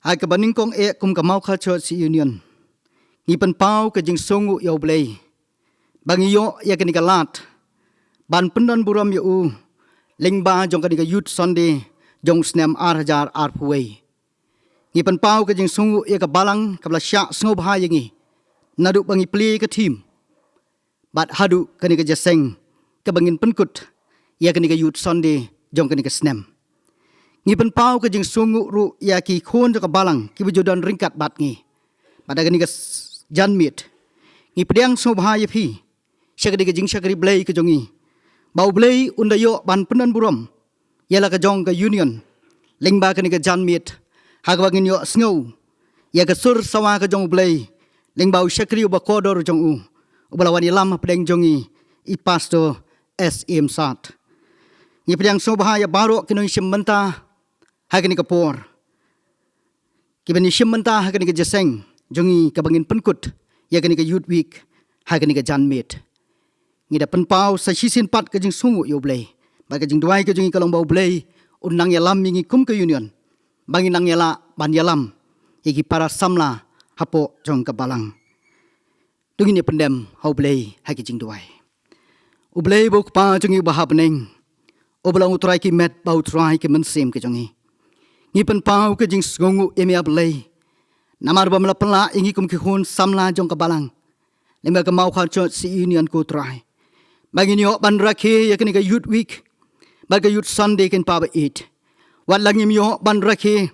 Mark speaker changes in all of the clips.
Speaker 1: Hai ka baning kong kum ka mau kha church union. Ngi pan pau ka jing songu yo blei. Bangi yo ya ka ni ka lat. Ban pendan buram yo u. Ling ba jong ka ni ka youth Sunday jong snem ar puwei. Ngi pan pau ka jing songu ya ka balang ka bla sya sngob ha yangi. Nadu bangi pli ka team. Bat hadu ka ni ka jaseng ka bangin penkut ya ka ni ka youth Sunday jong ka ni ka snem. Ngi pen pau ka jing sungu ru ya ki khon ka balang ki bujodan ringkat bat ngi. Pada ka ni ka janmit. Ngi pediang so bahaya phi. Syakri ka jing syakri blei ka jongi. Bau blei undayo ban penan buram. Yala ka jong ka union. Lingba ka ni ka janmit. Ha ka bangin yo sngau. Ya ka sur sawa ka jong blei. Lingbau syakri uba kodor jong u. Ubalawan ilam pedeng jongi. I pastor S.M. Sat. Ngi pediang so bahaya baro kinoi simbenta. Hagani kapor. Kibani shimanta hagani ka jaseng. Jongi kabangin penkut. Yagani ka youth week. Hagani ka janmit. Ngida penpau sa sisin pat ka jing sungu yo blei. Baga jing duai ka jongi kalong bau blei. Unang yalam mingi kum ka union. Bangi nang yala ban yalam. Igi para samla hapo jong ka balang. Dungini pendem hau blei hagi jing duai. Ublei buk pa jongi bahab neng. Obalang utrai ki met bau trai ki mensim ka jongi. Ngipen pau ke jing songu emi ablei. Namar ba mala pela ingi kum ki hun samla jong ka balang. Lemba ka mau kha church si union ko try. Bagi ni ok ban rakhe ya ka youth week. Baga youth Sunday ken pa ba eat. Wat langi mi ok ban rakhe.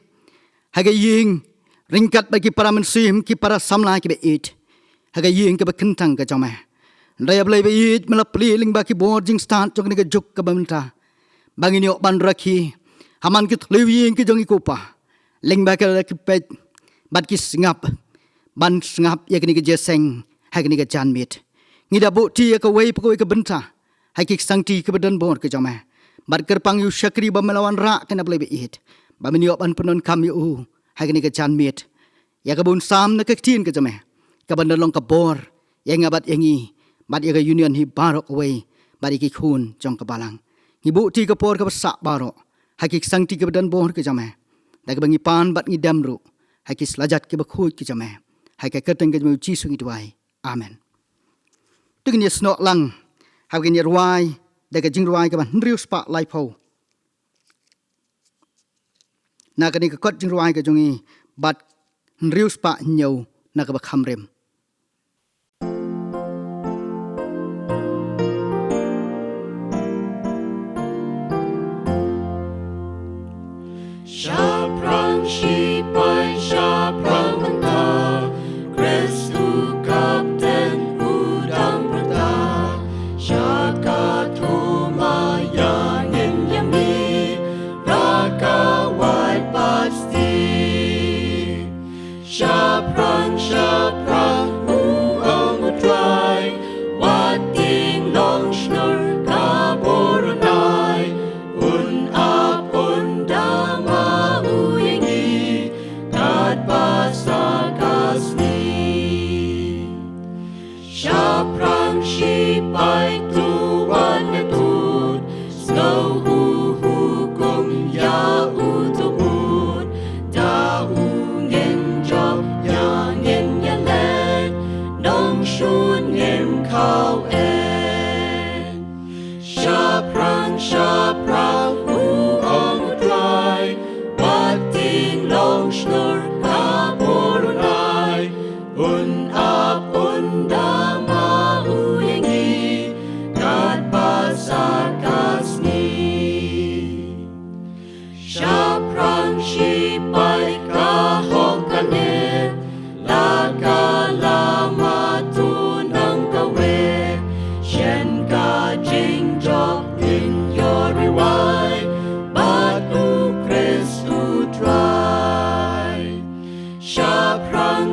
Speaker 1: Haga ying ringkat bagi para mensim ki para samla ki ba eat. Haga ying ka ba kentang ka jama. Raya blai ba eat mala pli ling ba ki board jing start jong ka juk ka ba menta. Bagi ni ok ban rakhe. Haman kit lewing ki jongi kopa. Leng ba ka ki pet bat ki singap. Ban singap ya kini ke jeseng. Hai kini ke janmit. Ngida bu ti ya ka wei pekoi ke benta. Hai ki sangti ke badan bor ke jama. Bat kerpang yu syakri ba melawan ra kena blai beit. Ba meniok ban penon kam yu. Hai kini ke janmit. Ya ka bun sam na ke tin ke jama. Ka ban long ka bor. Ya ngabat yangi. Bat ya ka union hi barok wei. Bat ki khun jong ka balang. Ngibu ti ka por ka sak barok. Hakik sangti ke badan bohor ke jama. Dak bangi pan bat ngi damru. Hakik selajat ke bakhut ke jama. Hakik kerteng ke jama uci sungi duai. Amen. Tugin ya snok lang. Hagin ya ruai. Dak jing ruai ke ban nriu spa lai pau. Na kani ke kot jing ruai ke jongi bat nriu spa nyau na ke bakham rem.
Speaker 2: Syaprang sipai syaprang mentah. Kristu kapten udang berta. Syakat humayangin yami. Raka wai pasti. Syaprang uang utrai. Wating long snur kaborunai. Un ap undang Syaprang sipai tuan netut. Snow hukum ya utubut. Daungen job yang yalet. Nong shun ngem kau en. Syaprang uang utrai. Wating long snur kaborunai. Un ap undang Syaprang sipai kahokanet. Laka lama tunang kawe. Shen ka jing drop in your riwai. But u Kristu try. Syaprang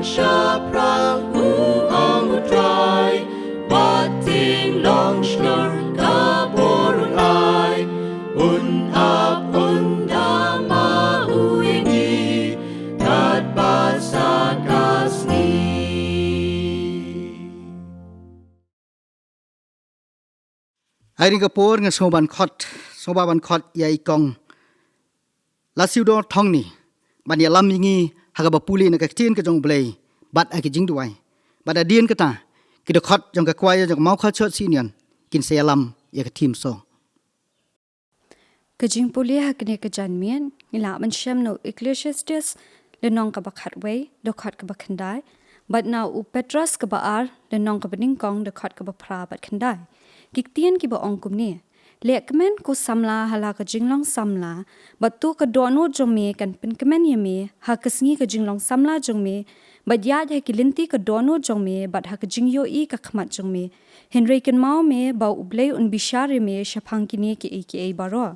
Speaker 2: uang utrai. Wating long snur kaborun ai. Un ap undang mauingi. Kat basakasni.
Speaker 1: Hai ring ka por nga soban khot yai kong. Lasiu do thong ni. Ban yalam mingi haka ba puli na ka tin ka jong blay bat ai ki jing duai bat adien ka ta ki de khot jong ka kwaya jong mau kha chot sinian kin selam ya ka team so
Speaker 3: Kajing puli hakne kajan mien ngila man shem no Ecclesiastes le nong ka bakhat we do khat ka bakhandai but now u Petrus ka ba ar le nong ka bening kong do khat ka ba phra bat khandai kiktien ki ba ongkum ni le kmen ko samla hala ka jinglong samla but tu ka dono jome kan pin kmen yeme ha kasngi ka jinglong samla jome but yad he kilinti ka dono jome but ha ka jingyo I ka khmat jome Henry kan mau me ba ublei un bishare me shaphang kini ki aka baro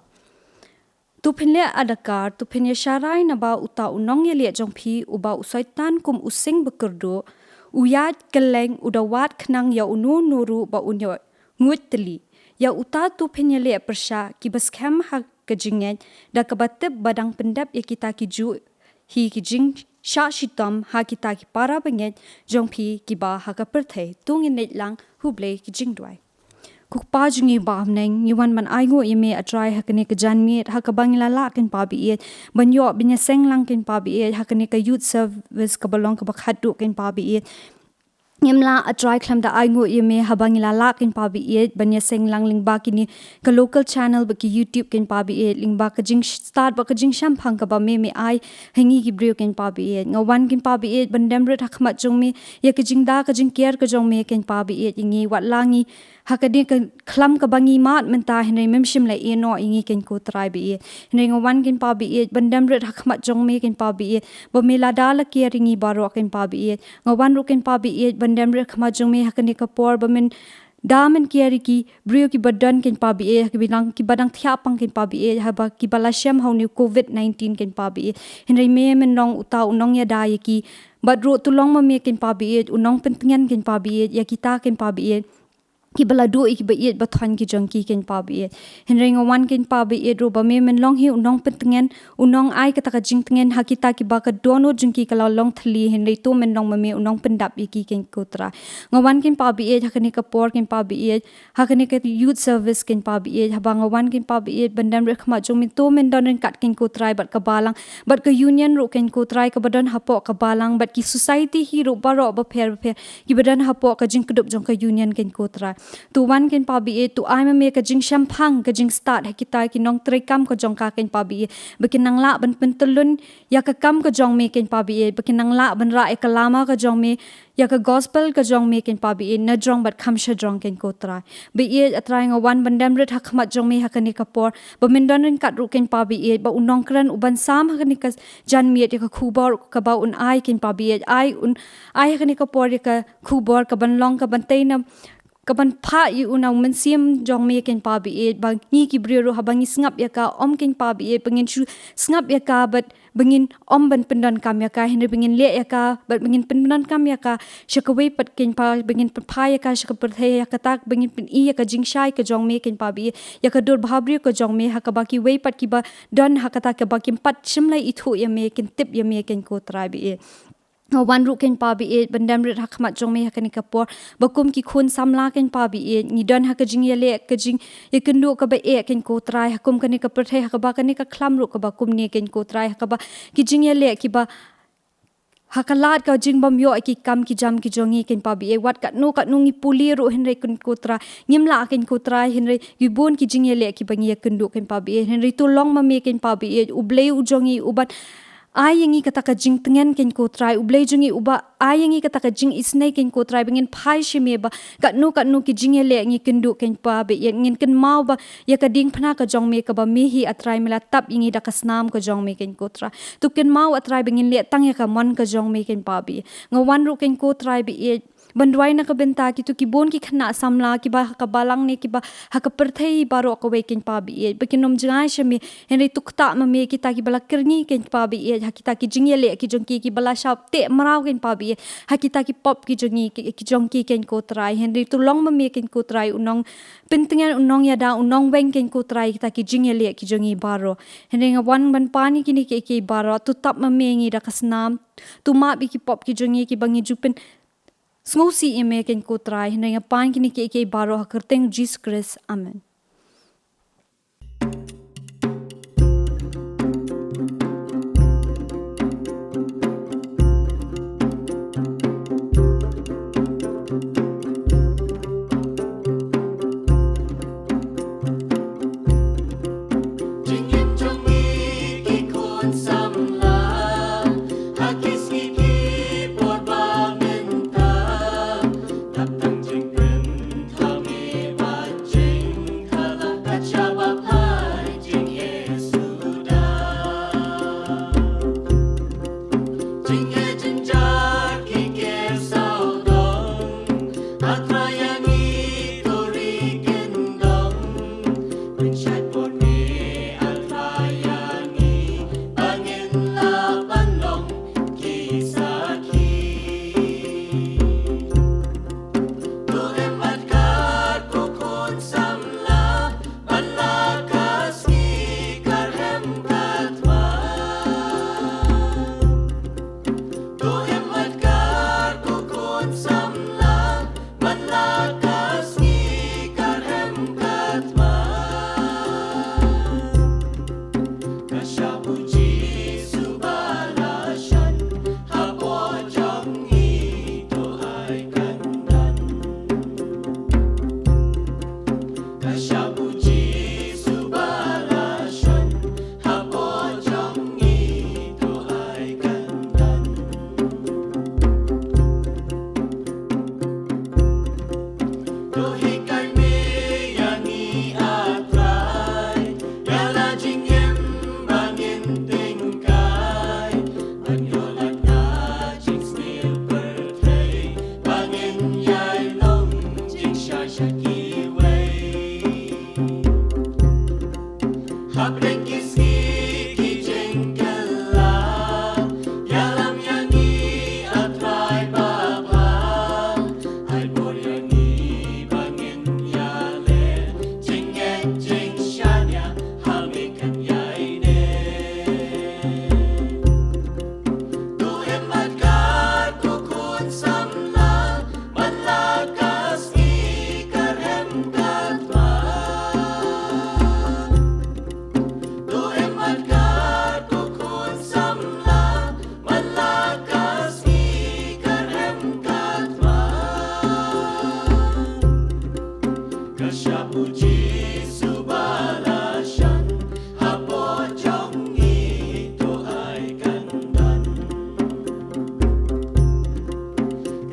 Speaker 3: tu pinle adakar tu pinye sharai na ba uta unong ye le jong phi uba usaitan kum using bekerdo uyat keleng udawat khnang ya unu nuru ba unyo ngutli ya uta tu pinye le persha ki baskham ha kajinget da kabatep badang pendap ya kita ki ju hi ki jing sha shitam ha kita ki para benget jong phi ki ba ha ka perthai tungin net lang huble ki jing dwai kukpa jungi bam neng yuan man aigo yeme atrai hakane ka janmi hakabang la ken pabi et banyo binya senglang ken pabi et hakane ka youth service ka balong ka bakhatu ken pabi et Nyamla atrai klam da aigo yeme habang la ken pabi et banya senglang ling ba kini ka local channel ba ki YouTube ken pabi et ling ba ka jing start ba ka jing shampang ka ba me ai hangi ki brio ken pabi et ngawan ken pabi et bandam ret hakmat jong me ya ka jing da ka jing care ka jong me ken pabi et ingi wat langi hakadi ka klam ka bangi mat menta henry memshim la eno ingi ken ko trai bi henry ngawan ken pa bi bandam ret hakmat jong me ken pa bi bo mela dala ke ringi baro ken pa bi ngawan ru ken pa bi bandam ret khama jong me hakani ka por bo men damen kiari ki brio ki badan ken pa bi ki bilang ki badang thiapang ken pa bi haba ki balasham hauni covid-19 ken pa bi henry me men nong uta unong ya da ki badro tulong ma me ken pa bi unong pentengan ken pa bi ya kita ken pa bi ki bala do ik ba yet ba than ki jong ki ken pa bi henry ngawan ken pa bi ro ba me men long hi unong pentengan unong ai ka ta ka jing tengen hakita ki ba ka dono jing ki kala long thli henry to men long ma me unong pendap ki ken kotra ngawan ken pa bi hakani ka por ken pa bi hakani ka youth service ken pa bi haba ngawan ken pa bi bandam re khama jong min to men don ren kat ken kotra bat ka balang bat ka union ro ken kotra ka badan hapo ka balang bat ki society hi ro baro ba pher ki badan hapo ka jing kudup jong ka union ken kotra tu wan ken pa bi tu ai ma me ka jing shampang ka jing start ha kita ki nong trekam ko jong ka ken pa bi bekin nang la ban pentulun ya ka kam ka jong me ken pa bi bekin nang la ban ra e kalama ka jong me ya ka gospel ka jong me ken pa bi na jong bat kham sha jong ken ko tra bi atrai nga wan bandam ret hakmat jong me hakani ka por ba min don ren kat ru ken pa bi ba unong kran uban sam hakani ka jan mi ka khubor ka ba un ai ken pa bi ai hakani ka por ka khubor ka ban long ka ban teina kaban pha yu unang mensiam jong me ken pa bi bang ni ki brio habangi snap ya ka om ken pa bi pengin chu snap ya ka but bengin om ban pendan kam ya ka hen bengin le ya ka but bengin pendan kam ya ka shakawei pat ken pa bengin pha ya ka shaka perthe ya ka tak bengin pen I ya ka jingshai ka jong me ken pa bi ya ka dur bhabri ka jong me ha ka ba ki wei pat ki ba don ha ka ta ka ba kim pat shimlai ithu ya me ken tip ya me ken ko trai bi wan ru ken pa bi bandam ret hakmat jong me hakani kapor bakum ki khun samla ken pa bi ni don ha ka jing ye le ka jing ye ken lu ka ba ken ko trai hakum kani ka perthai ha ka ba kani ka khlam ru ka ba kum ne ken ko trai ha ka ba ki jing ye le ki ba hakalat ka jing bam yo ki kam ki jam ki jongi ken pa bi wat kat nu ngi puli ru henry kun ko tra ngimla ken ko trai henry gibon ki jing ye le ki bangi ken du ken pa bi henry tu long ma me ken pa bi ublei u jongi ubat ayangi kata ka jing tengen ken ko trai ublei jungi uba ayangi kata ka jing isnai ken ko trai bengin phai shime ba kat nu ki jing le ngi kendu ken pa be ngin ken mau ba ya ka ding phna ka jong me ka ba me hi atrai mela tap ingi da kasnam ka jong me ken ko trai tu ken mau atrai bengin le tang ya ka mon ka jong me ken pa bi ngawan ru ken ko trai bi bandwai na ka benta ki tu ki bon ki khna samla ki ba ka balang ne ki ba ha ka perthei baro ka we ken pa bi bekinom jangai shame henry tukta ma me ki ta ki bala kirni ken pa bi ha kita ki jingle ki jong ki bala shap te marau ken pa bi ha kita ki pop ki jongi ki jong ki ken ko trai henry tu long ma me ken ko trai unong pentingan unong ya da unong weng ken ko trai kita ki jingle ki jongi baro henry ngawan ban pani ki ni ki baro tu tap ma me ngi da kasnam tu ma bi ki pop ki jongi ki bangi jupen Smosi ime ken ko trai na nga pan kini ke baro ha kerteng Jesus Christ. Amen.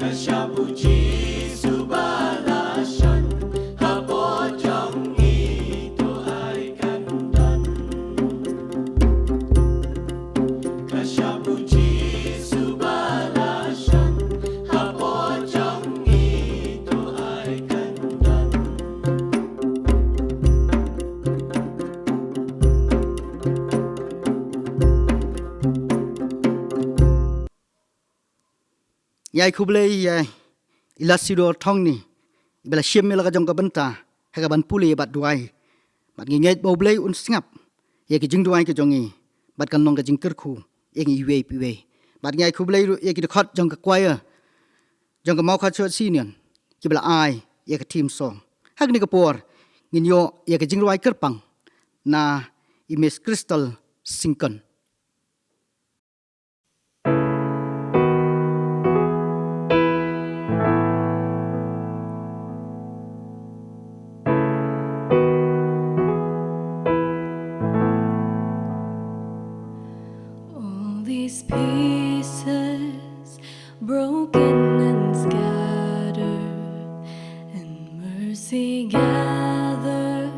Speaker 2: Kasyapuji subalasan Hapojong ito ay kandan Kasyapuji subalasan Hapojong ito ay kandan
Speaker 1: Yai kublai yai ilasido thong ni ibala shim mela jong ka banta ha ka ban puli bat duai bat ngi ngai bo blai un singap ye ki jing duai ki jongi bat kan nong ka jing ter khu ye ngi we pi we bat ngai kublai ru ye ki khot jong ka kwaya jong ka mau kha chot sinian ki bala ai ye ka team song hak ni ka por ngin yo ye ka jing duai ker pang na imes crystal singkan.
Speaker 4: All these pieces broken and scattered, and mercy gathered,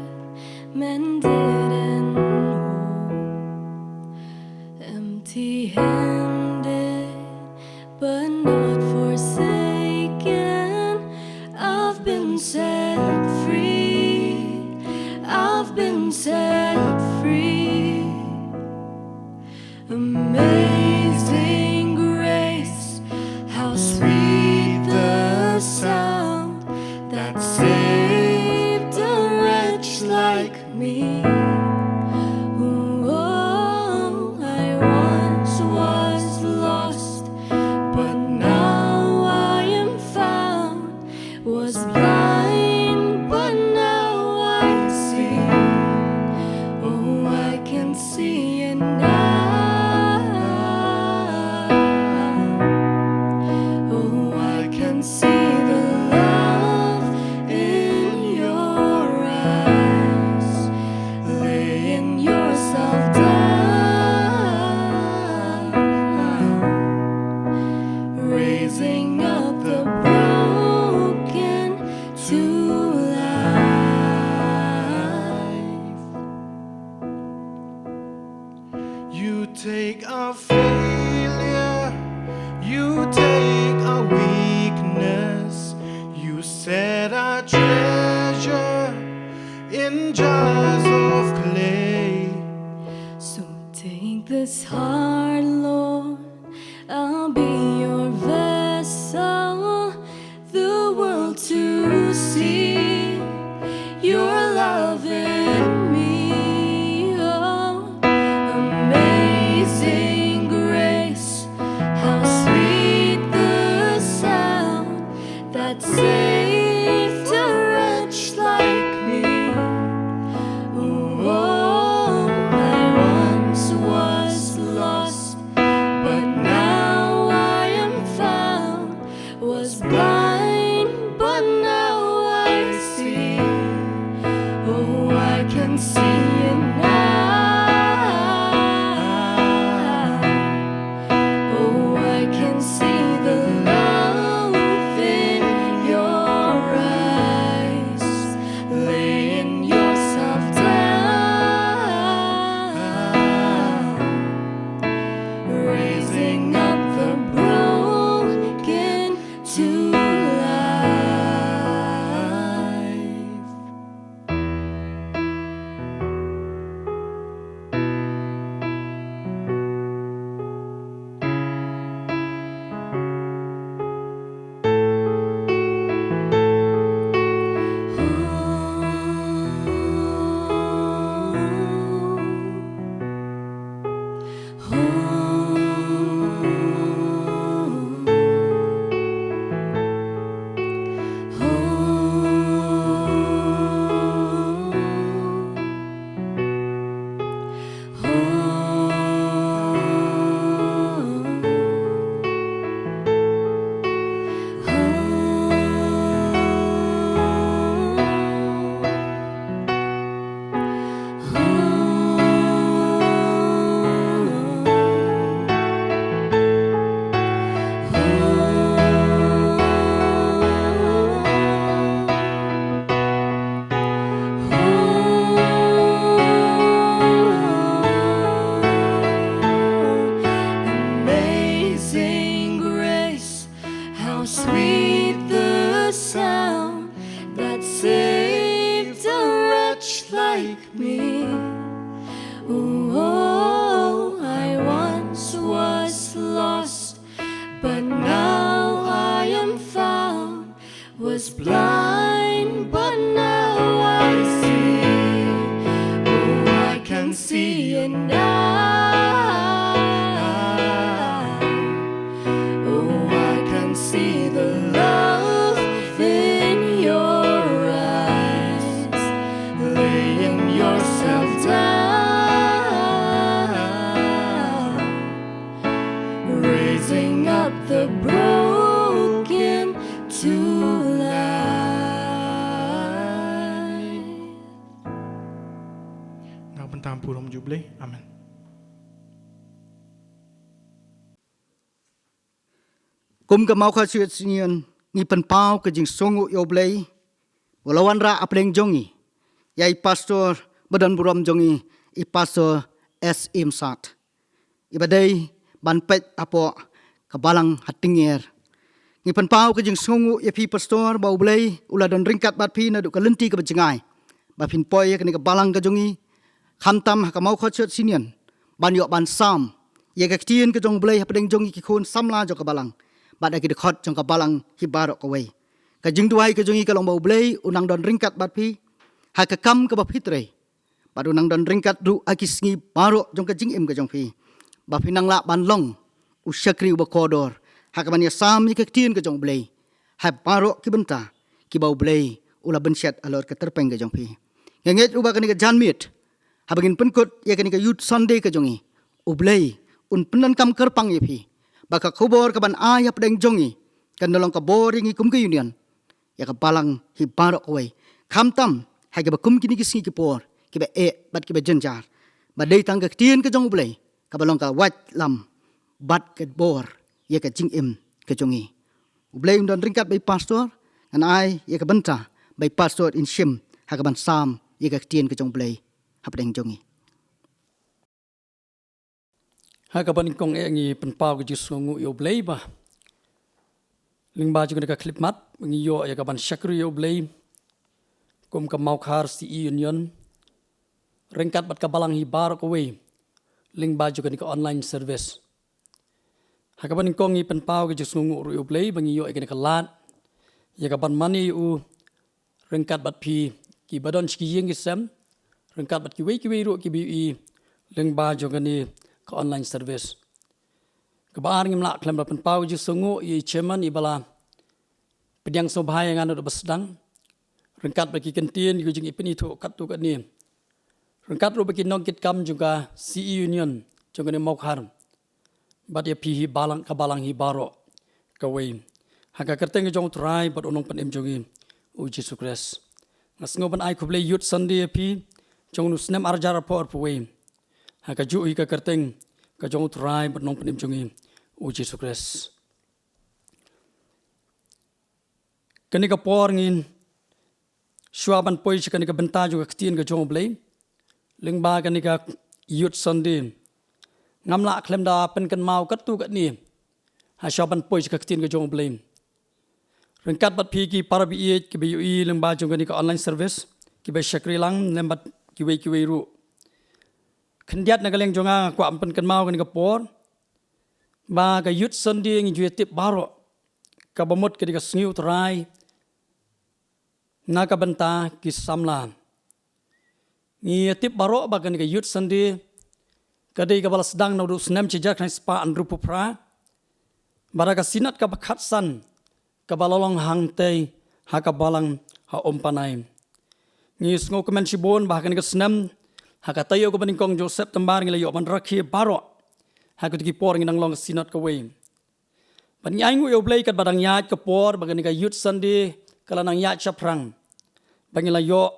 Speaker 4: mended and whole, empty-handed but not forsaken. I've been set free. I've been set free. Amazing grace, how sweet the sound that saved a wretch like me. Oh, I once was lost, but now I am found. Was blind, but now I see. Oh, I can see it now. Oh, I can see the love in your eyes, laying yourself down, raising up the broken to life.
Speaker 2: You take our failure, you take our weakness, you set our treasure in jars of clay.
Speaker 4: So take this heart, Lord, I'll be your vessel, the world to see your love in me. Oh, amazing grace, how sweet the sound that saved a wretch like me. Oh, I once was lost, but now I am found. Was blind, but now I see. Oh, I can see it now. Oh, I can see the love in your eyes, laying yourself down, raising up the broken to life. How sweet the sound that saved a wretch like me. Oh, I once was lost, but now I am found. Was blind, but now I see. Oh, I can see and oh, I can see the love in your eyes, laying yourself down, raising up the broken to life.
Speaker 2: Ngau pentampu rom juble. Amen.
Speaker 1: Kum ka mau kha chuat sinian ngi pan pau ka jing songu yo blei walawan ra apleng jongi yai pastor badan buram jongi I pastor S im sat ibadai ban pet apo ka balang hatingier ngi pan pau ka jing songu ya pi pastor bau blei ula don ringkat bat pi na du ka lenti ka bencengai ba pin poi ka ni ka balang ka jongi khamtam ka mau kha chuat sinian ban yo ban sam ye ka tien ka jong blei hapdeng jongi ki khon samla jo ka balang bat aki dekhot jong ka balang hi barok ka wei ka jing duai ka jongi ka long bau blei unang don ringkat bat pi ha ka kam ka ba fitre bat unang don ringkat du aki sngi barok jong ka jing im ka jong pi ba pinang la ban long u syakri ba kodor ha ka ban ya sam ni ka tien ka jong blei ha barok ki benta ki bau blei ula bensyat alor ka terpeng ka jong pi ngenget u ba ka ni ka janmit ha bagin penkut ya ka ni ka youth sunday ka jongi u blei un penan kam kerpang ye pi baka khubor ka ban ayap deng jongi kan nolong ka boring ikum ke union ya ka balang hi barok wei khamtam ha ka bakum kini ki singi ki por ki ba bat ki ba jenjar ba dei tang ka tien ka jong blei ka balong ka wat lam bat ka bor ya ka jing im ka jongi blei don ringkat bai pastor an ai ya ka benta bai pastor in shim ha ka ban sam ya ka tien ka jong blei hap deng jongi
Speaker 5: Haka paning kong ngi penpau ke jus ngu yo blei ba. Lingba juga ka klip mat ngi yo ya ka ban syakru yo blei. Kum ka mau khar si union. Ringkat bat ka balang hi bar ko we. Lingba juga ni ka online service. Haka paning kong ngi penpau ke jus ngu yo blei ba ngi yo ya ka lat. Ya ka ban mani u ringkat bat pi ki badon ski yeng isam. Ringkat bat ki we ru ki bi lingba juga ni ka online service. Kebaar ngim lak klem dapan pau ju sungu I chairman ibala pedyang sobhai nganu do besdang. Rengkat bagi kentien ju jing ipin itu kat tu kat ni. Rengkat ro bagi nongkit kam juga CE union juga ni mokhar. Bat ya pihi balang ka balang hi baro ka we. Haka kerteng jong try bat onong pan em jongi u Jesus Christ. Ngas ngoban ai kuble youth Sunday pi jong nu snem arjar por we. Haka ju I ka kerteng ka jong try bat nong panim jongi u Jesus Christ. Kani ka por ngin swaban poi kani ka benta juga ketien ka jong blei. Lingba kani ka youth Sunday. Ngamla klem da pen kan mau kat tu kat ni. Ha swaban poi ka ketien ka jong blei. Rengkat bat pi ki para bi ki bi ui lingba jong kani ka online service ki ba syakri lang lembat ki we ru. Kendiat nagaleng jonga kwa ampen kan mau kan kapor ba ka youth Sunday ngi juetip baro ka bamut ka sngiu trai na ka benta ki samla ngi tip baro ba kan ka youth Sunday ka dei ka balas dang no du snem chijak na spa an rupu pra bara ka sinat ka bakhat san ka balalong hang tei ha ka balang ha ompanai ngi sngo komen sibon ba kan ka snem haka tayo ko paning kong Joseph tambar ngila yo man rakhi baro haka tiki por nginang long sinot ka we ban nyai ngu yo blai kat badang yat ka por bagani ka youth Sunday kala nang yat chaprang bangila yo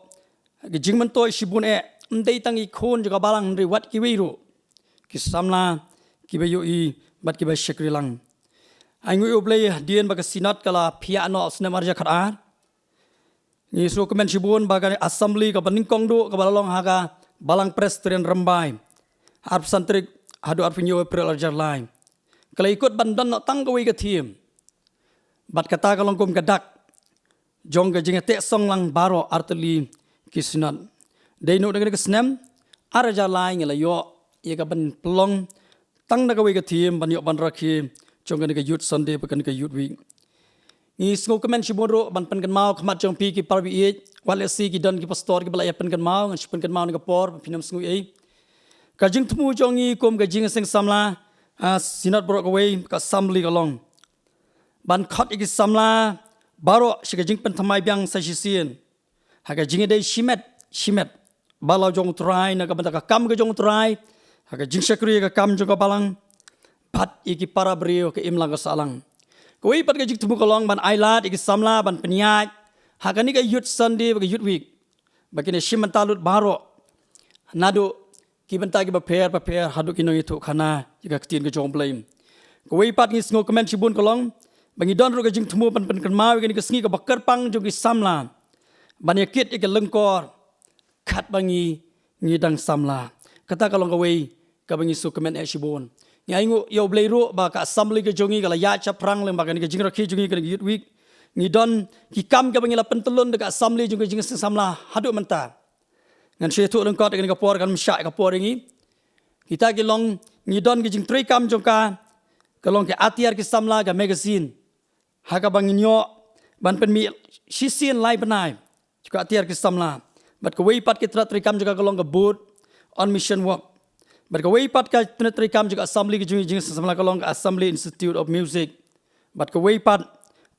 Speaker 5: ga jingman toy sibun ndei tangi khon juga balang ri wat ki we ru ki samla ki be yo I bat ki ba shakri lang ai ngu yo blai dien ba ka sinot kala phia no snem arja khat ni so komen sibun bagani assembly ka paning kong du ka balalong haka balang presiden rembai harp santrik hadu arfinyo April arjar lain kalau ikut bandan nak tanggawi ke tim bat kata kalong kum kadak jong ka jing te song lang baro arteli kisnat dei no dengan kesnem araja lai ngela yo ye ka ban pelong tang na ka we ka thiem ban yo ban rakhi jong ka youth Sunday pa ka youth week ni sngo komen shiboro ban pan kan mau khamat jong pi ki parbi e wal si ki don ki pastor ki bala ya pan kan mau ngan pan kan mau ni ka por pinam sngo e ka jing thmu jong ni kum ka jing seng samla sinat bro ka we ka assembly ka long ban khot iki samla baro shiga jing pen thamai byang sa shisien haga jing dei shimet bala jong trai na ka banda ka kam ka jong trai haga jing shakri ka kam jong ka balang pat iki para brio ke imlang ka salang koi pat ka jing tubu ka long ban ailat iki samla ban penyaj haga ni ka youth Sunday ka youth week bakine shimantalut baro nado ki banta ki prepare hadu ki no itu khana jika ketin ka jong blame koi pat ni sngo comment shibun ka long bangi don ro ka jing thmu pan kan mau ni ka sngi ka bakar pang jong ki samla ban yakit ik lengkor khat bangi ngi dang samla kata kalong ka we ka bangi su comment e shibun ngai ngu yo blei ro ba ka assembly ka jongi ka la ya cha prang leng ba ka ni ka jing rakhi jongi ka youth week ngi don ki kam ka bangi la pentelun de ka assembly jong ka jing samla hadu menta ngan she thu leng ko ka ni ka por kan msha ka por ngi kita ki long ngi don ki jing tri kam jong ka long ke atiar ki samla ka magazine haga bangin yo ban pen mi shisien lai banai juga atiar ki samla bat ka wei pat ki tra tri kam juga ka long ka boot on mission work bat ka wei pat ka tri kam juga assembly ki jing samla ka long ka Assembly Institute of Music bat ka wei pat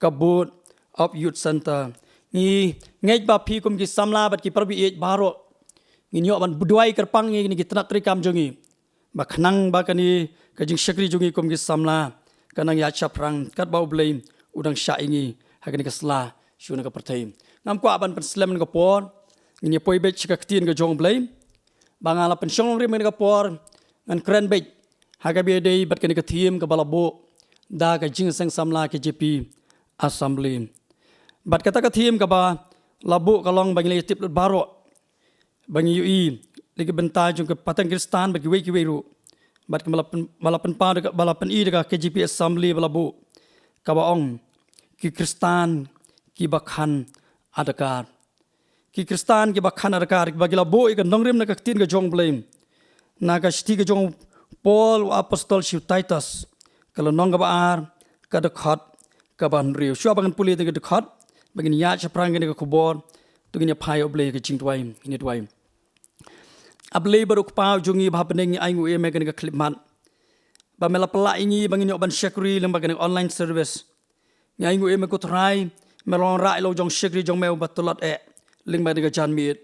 Speaker 5: ka boot of youth center ni ngej ba phi kum ki samla bat ki parbi e baro ni yo ban budwai kerpang ni ki tra tri kam jongi ba khnang ba ka ni ka jing shakri jongi kum ki samla kanang ya chaprang kat bau blame udang sya ingi hagan ka sla shuna ka pertai ngam ko aban pen slam ka por ni poi be chika ktin ka jong blame bangala pen shong ri men ka por ngan kren be haga be dei bat ka ni ka thiem ka balabo da ka jing sang samla ke JP assembly bat kata ka thiem ka ba labu ka long bangi tip baro bangi ui lagi benta jong ka patang kristan bagi we ki we ru bat ka malapan pa ka balapan i ka KJP assembly balabo kabaong ki kristan ki bakhan adakar ki kristan ki bakhan adakar bagila bo ik nongrim na kaktin ka jong blame na ka shti ka jong Paul apostol shiu Titus kalau nong ka baar ka dakhat ka ban riu shwa bangan puli ka dakhat bagin ya chaprang ka kubor tugin ya phai oble ka jingtwai ini twai able baruk pau jungi bhapneng aingu e me ka klipman ba mela pala ingi bangin yo ban shakri lembaga online service ngai ngu em ko trai melon rai lo jong shakri jong meu batulat e lembaga ga jan mit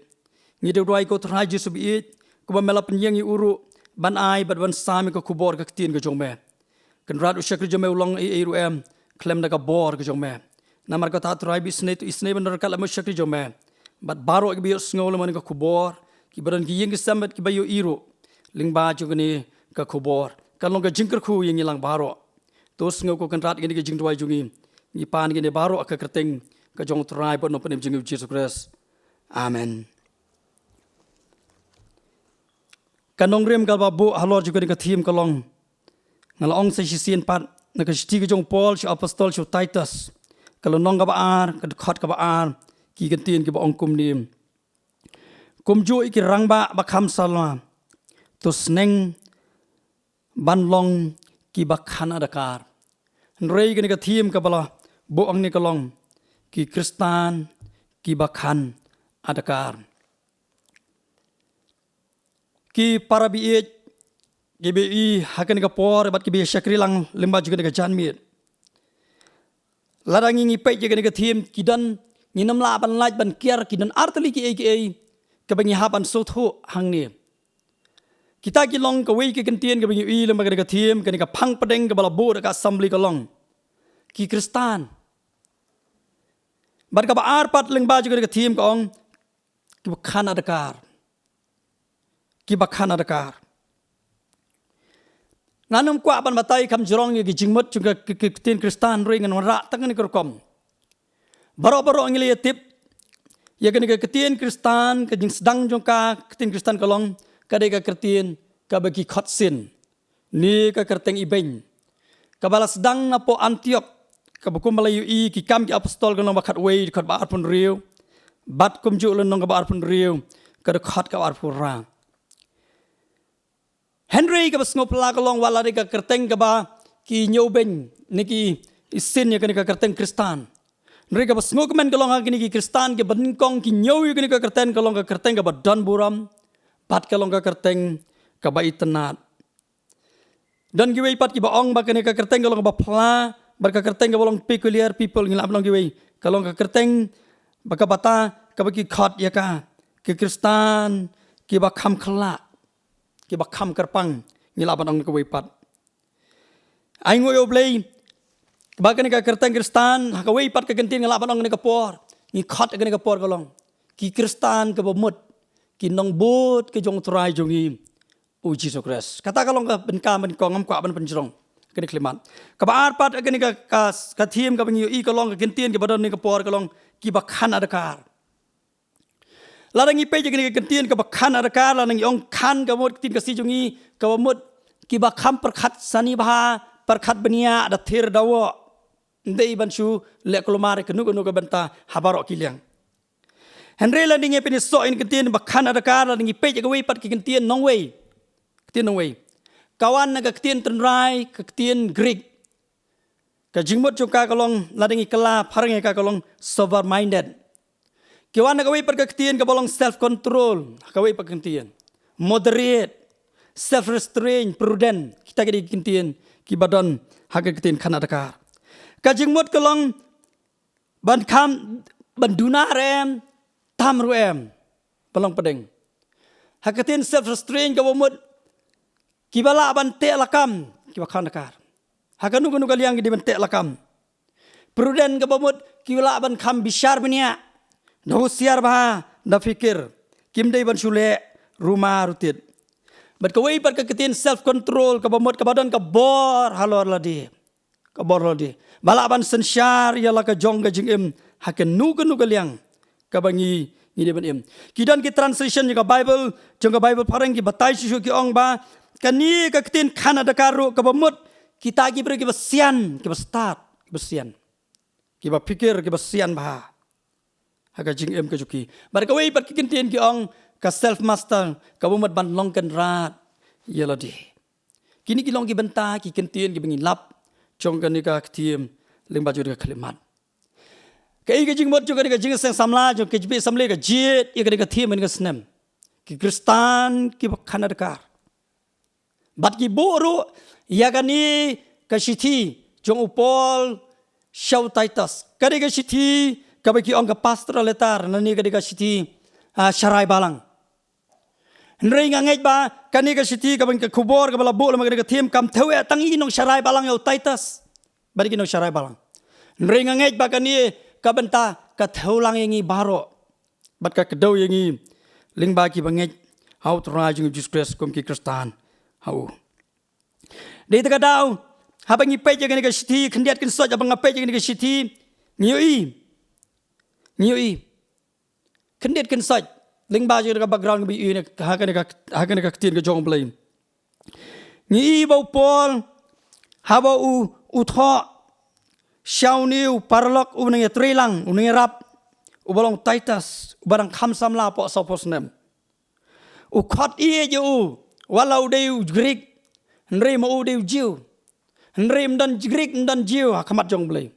Speaker 5: ngi de roi ko trai jisu bi ko ba mela penyang i uru ban ai bat ban sami ko kubor ka tin ga jong me kan rat u shakri jong meu long e ru em klem daga bor ga jong me namar ko ta trai bi sne tu isne ban kala mo shakri jong me bat baro ga bi sngo man ka kubor ki baran ki yeng samat ki bayu iru lingba jong ni ka kubor kalong ka jingker khu yang ilang baro tos ngau ko kan rat gini ka jing tuai jungi ni pan gini baro ka kerteng ka jong trai bon no penem jing Jesus Christ amen kanong rem kal babu halor juga ni ka thim kalong ngalong sa sisien pat na ka sti ka jong Paul si apostol si Titus kalong nong ka baar ka khot ka baar ki kan tin ki ba ong kum nim kum jo iki rangba ba kham salma tos neng ban long ki bakhan adakar rei gani ka thim ka bala bo ang ni ka long ki kristan ki bakhan adakar ki parabi e gibi hakan ka por bat ki be shakri lang limba juga ka janmit ladang ngi pe juga ka thim ki dan ni nam la ban laj ban kiar ki dan artali ki e ka bangi haban sotho hang ni kita ki long ka wei ki kentien ka bangi i lembaga ka thiem ka ni ka phang padeng ka bala bo ka assembly ka long ki kristan bar ka ba ar pat leng ba juga ka thiem ka ong ki bakhan adakar nganum kwa ban batai kam jorong ki jingmot juga ki tin kristan ring ngan ra tang ni kerkom baro ngile tip ya ka ni ka tin kristan ka jing sedang jong ka tin kristan ka long kadai ka kertien ka bagi khotsin ni ka kerteng ibeng ka bala sedang na po Antiok kabakum Melayu ki kam ki apostol kalong bakat way kat baar pun riu bat kum ju lenong ka baar pun riu ka khat ka baar pun rang Henry ka basngop la kalong wala ka kerteng ka ba ki nyoben niki isin ya ka kerteng Kristan Nri ka basngop men kalong ha ki Kristan ki baningkong ki nyoy ka kerteng kalong ka kerteng ka ba dan buram bat kalong ka kerteng ka ba itenat dan giwei pat ki ba ong ba ka kerteng kalong ba pla bar ka kerteng ka bolong peculiar people ngilap long giwei kalong ka kerteng ba ka bata ka ba ki khat ya ka ki Kristan ki ba kham khala ki ba kham kerpang ngilap ong ka wei pat ai ngoi oblei ba ka kerteng Kristan ha ka wei pat ka gentin ngilap ong ka por ni khat ka por kalong ki Kristan ka ba mut ki nong bot ke jong trai jongi o Jesus Christ kata kalong ka ben ka ben ko ngam kwa ben penjrong kene klimat ka ba arpat kene ka thiem ka bengi i kalong ka gentien ke badon ni ka por kalong ki ba khan adakar larangi pe kene ka gentien ka ba khan adakar larangi ong khan ka mot tin ka si jongi ka ba mot ki ba kham perkhat sani bha perkhat benia da thir dawo ndei bansu le kolomare kenu ka benta habaro kiliang Henry la ninge pini so in kentien bakhan adakar la ninge pe wei pat ki kentien nong wei kentien nong wei kawan na ka kentien tenrai ka kentien Greek ka jingmot chuka kalong la ninge kala pharange ka kalong sober minded kawan na ka wei pat ka kentien ka bolong self control ka wei pat kentien moderate self restraint prudent kita ka kentien ki badon ha ka kentien khan adakar ka jingmot kalong ban kham banduna rem tam ruem pelong pedeng hakatin self restraint ka bomut kibala bante lakam kibakhan nakar hakanu kanu kaliang di bante lakam prudent ka bomut kibala ban kham bishar benia no siar bah da fikir kimdei ban sule rumah rutit bat ka wei pat ka ketin self control ka bomut ka badan ka bor halor ladi ka bor ladi bala ban sensyar yala ka jong ka jingim hakanu kanu kaliang kabangi ni de benim kidan ki translation ka Bible jong ka Bible parang ki batai su ki ong ba kani ka tin khana da karu ka bamut kita ki ber ki basian ki start ki basian ki ba pikir ki basian ba haga jing em ka juki bar ka wei pat ki tin ki ong ka self master ka bamut ban long kan rat yeladi kini ki long ki benta ki tin ki bengi lap jong ka ni ka thiem leng ba ju ka khalimat Kaya ka jingmot juga ka jing sang samla jo ke jbe samle ka jit ya ka thiem ka snem ki Kristan ki bakhan adakar bat ki boru ya kani ka shithi jong upol shaw Titus ka shithi ka ba ki ong ka pastoral letar nani ka shithi sharai balang nrei ngai ba kani ka shithi ka bang ka khubor ka bala bo ma ka thiem kam thewe tangi nong sharai balang yo Titus bari ki nong sharai balang nrei ngai ba kani kabenta ka theulang yangi baro bat ka kedau yangi lingba ki banget how to rise in Jesus Christ kom ki Kristan how de ta dau ha bangi pe je ka shithi khndiat kin so ja bang pe je ka shithi ngioi khndiat kin so lingba je ka background bi ne ha ka tin ka jong blame ngi bau pol ha bau u tho Syau niu parlok unang trilang unang rap ubalong Titus ubarang khamsam la po sopos nem u khot ie ju walau deu Greek nrei mo deu jiu nrei mdan Greek mdan jiu khamat jong blei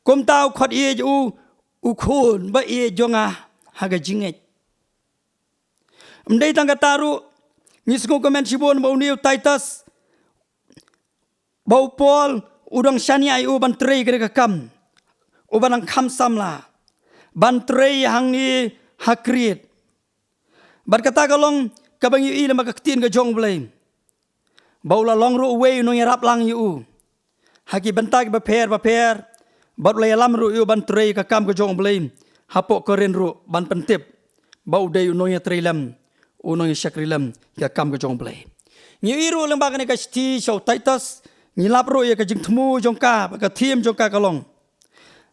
Speaker 5: kom tau khot ie ju u khun ba ie jonga haga jinget mdei tang kataru nisgo komen sibon mo niu Titus bau pol udang shani ai u ban trei ka kam u banang kham samla ban trei hang ni hakrit bar kata kalong kabang yu i lama ka tin ka jong blai baula long ru we no yarap lang yu haki bentag ba pher bat lay lam ru yu ban trei ka kam ka jong blai hapo koren ru ban pentip bau de no ya trei lam u no ya shakrilam ka kam ka jong blai ngi iru lamba ka sti show Titus Nilap ro ya ka jing thmu jongka ka thiem jongka kalong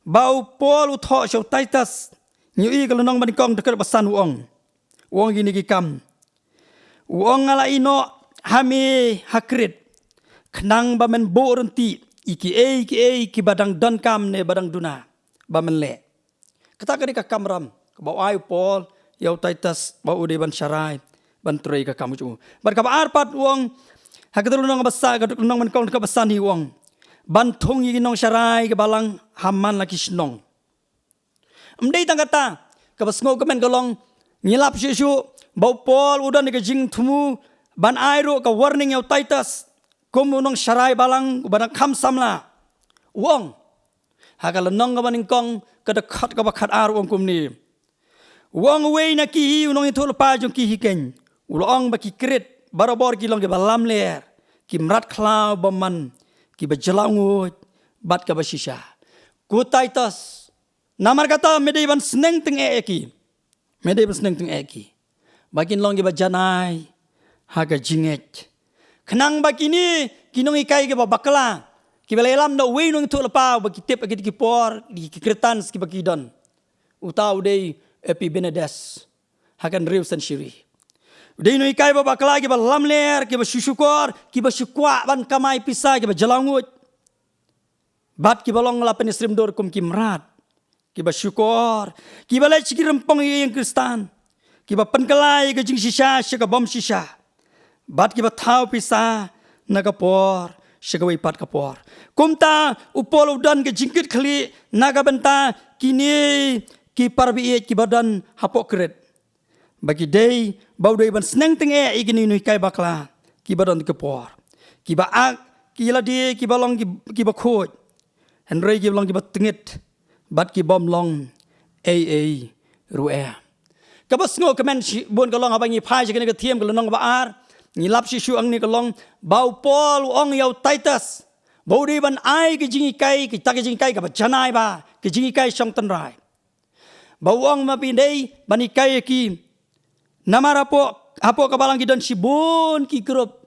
Speaker 5: bau pol u tho show Titus nyu i kalonong ban kong dekat basan uong gini ki kam uong ala ino hami hakrit khnang ba men bo renti iki badang dan kam ne badang duna ba menle kata ka kamram ka ba ai pol yau Titus ba ude ban syarai ban trei ka kamu cu ban ka ba arpat wong hakatulung nang basa ka nang man kong ka basani wong ban thong yi nong syarai ka balang hamman laki snong amdei tang kata ka basngo ka men golong ngilap shu bau pol udan ka jing thumu ban airu ka warning yau Titus kum nong syarai balang badang kham samla wong hakal nong ka baning kong ka dekat ka bakat ar wong kum ni wong wei na ki hi nong ithul pa jong ki hi ken ulong ba ki kret barabor ki long ke balam ler ki mrat khlau baman ki bajalangut bat ka basisha ku Titus namar kata medei ban sneng teng eki medei ban sneng teng eki bakin long ke bajanai haga jinget khnang bakini kinong ikai ke bakala ki balelam no wei nong ithul pa ba ki tep ki por ki kretan ki bakidon utau dei epi benedes hakan riusan shiri dei no ikai ba bakala ki balam ler ki basyukor ki basyukwa ban kamai pisa ki bajalangut bat ki balong lapen isrim dor kum ki mrat ki basyukor ki balai ciki rempong yang Kristan ki ba penkelai ke jing sisa ka bom sisa bat ki ba thau pisa naga por shagawi pat kapor kumta upol udan ke jingkit khali naga benta kini ki parbi ki badan hapok kret bagi dei bau dei ban sneng teng igini nui kai bakla ki badan ke por ki ba ak ki ladi ki balong ki ba khoj henry ki balong ki ba tengit bat ki bom long rue ka bas ngo kemen bon ka long abangi phai ke ne ka thiem ka long ba ar ni lap si shu ang ni ka long bau pol ong yau Titus bau dei ban ai ki jingi kai ki ta ki jingi kai ka ba janai ba ki jingi kai song tan rai bawang mapindai bani kai ki namar apo kabalang ki dan sibun ki grup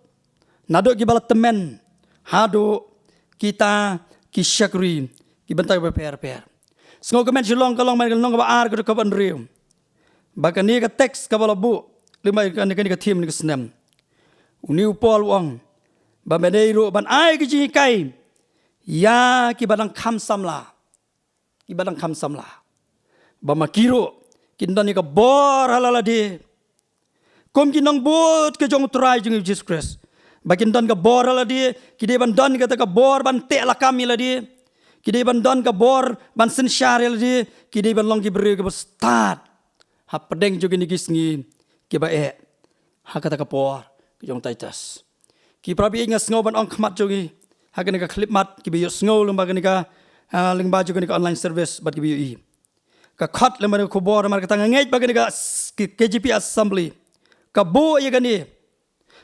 Speaker 5: nado ki balat temen hado kita ki syakri ki bentai per sengo kemen silong kalong man kalong ba ar ka ban riu bakani ka teks ka balabu lima ka ni ka tim ni ka snem uni upol wong ba menei ro ban ai ki ji kai ya ki badang kham samla bamakiro kindan ka bor halala de kom kinang bot ke jong trai jong Jesus Christ bakindan ka bor halala de kide ban dan ka bor ban te la kami la de kide ban dan ka bor ban sen share la de kide ban long ki bre ka start ha pedeng jong ni gisngi ke ba ha kata ka bor ke jong Titus ki prabi ngas ngau ban ong khmat jogi ha ka clip mat ki bi ngau lumba ka lingba jogi ka online service bat ki bi ka khat le mane ko bor mar ka tanga ngej bagan ka KGP assembly ka bo ye gani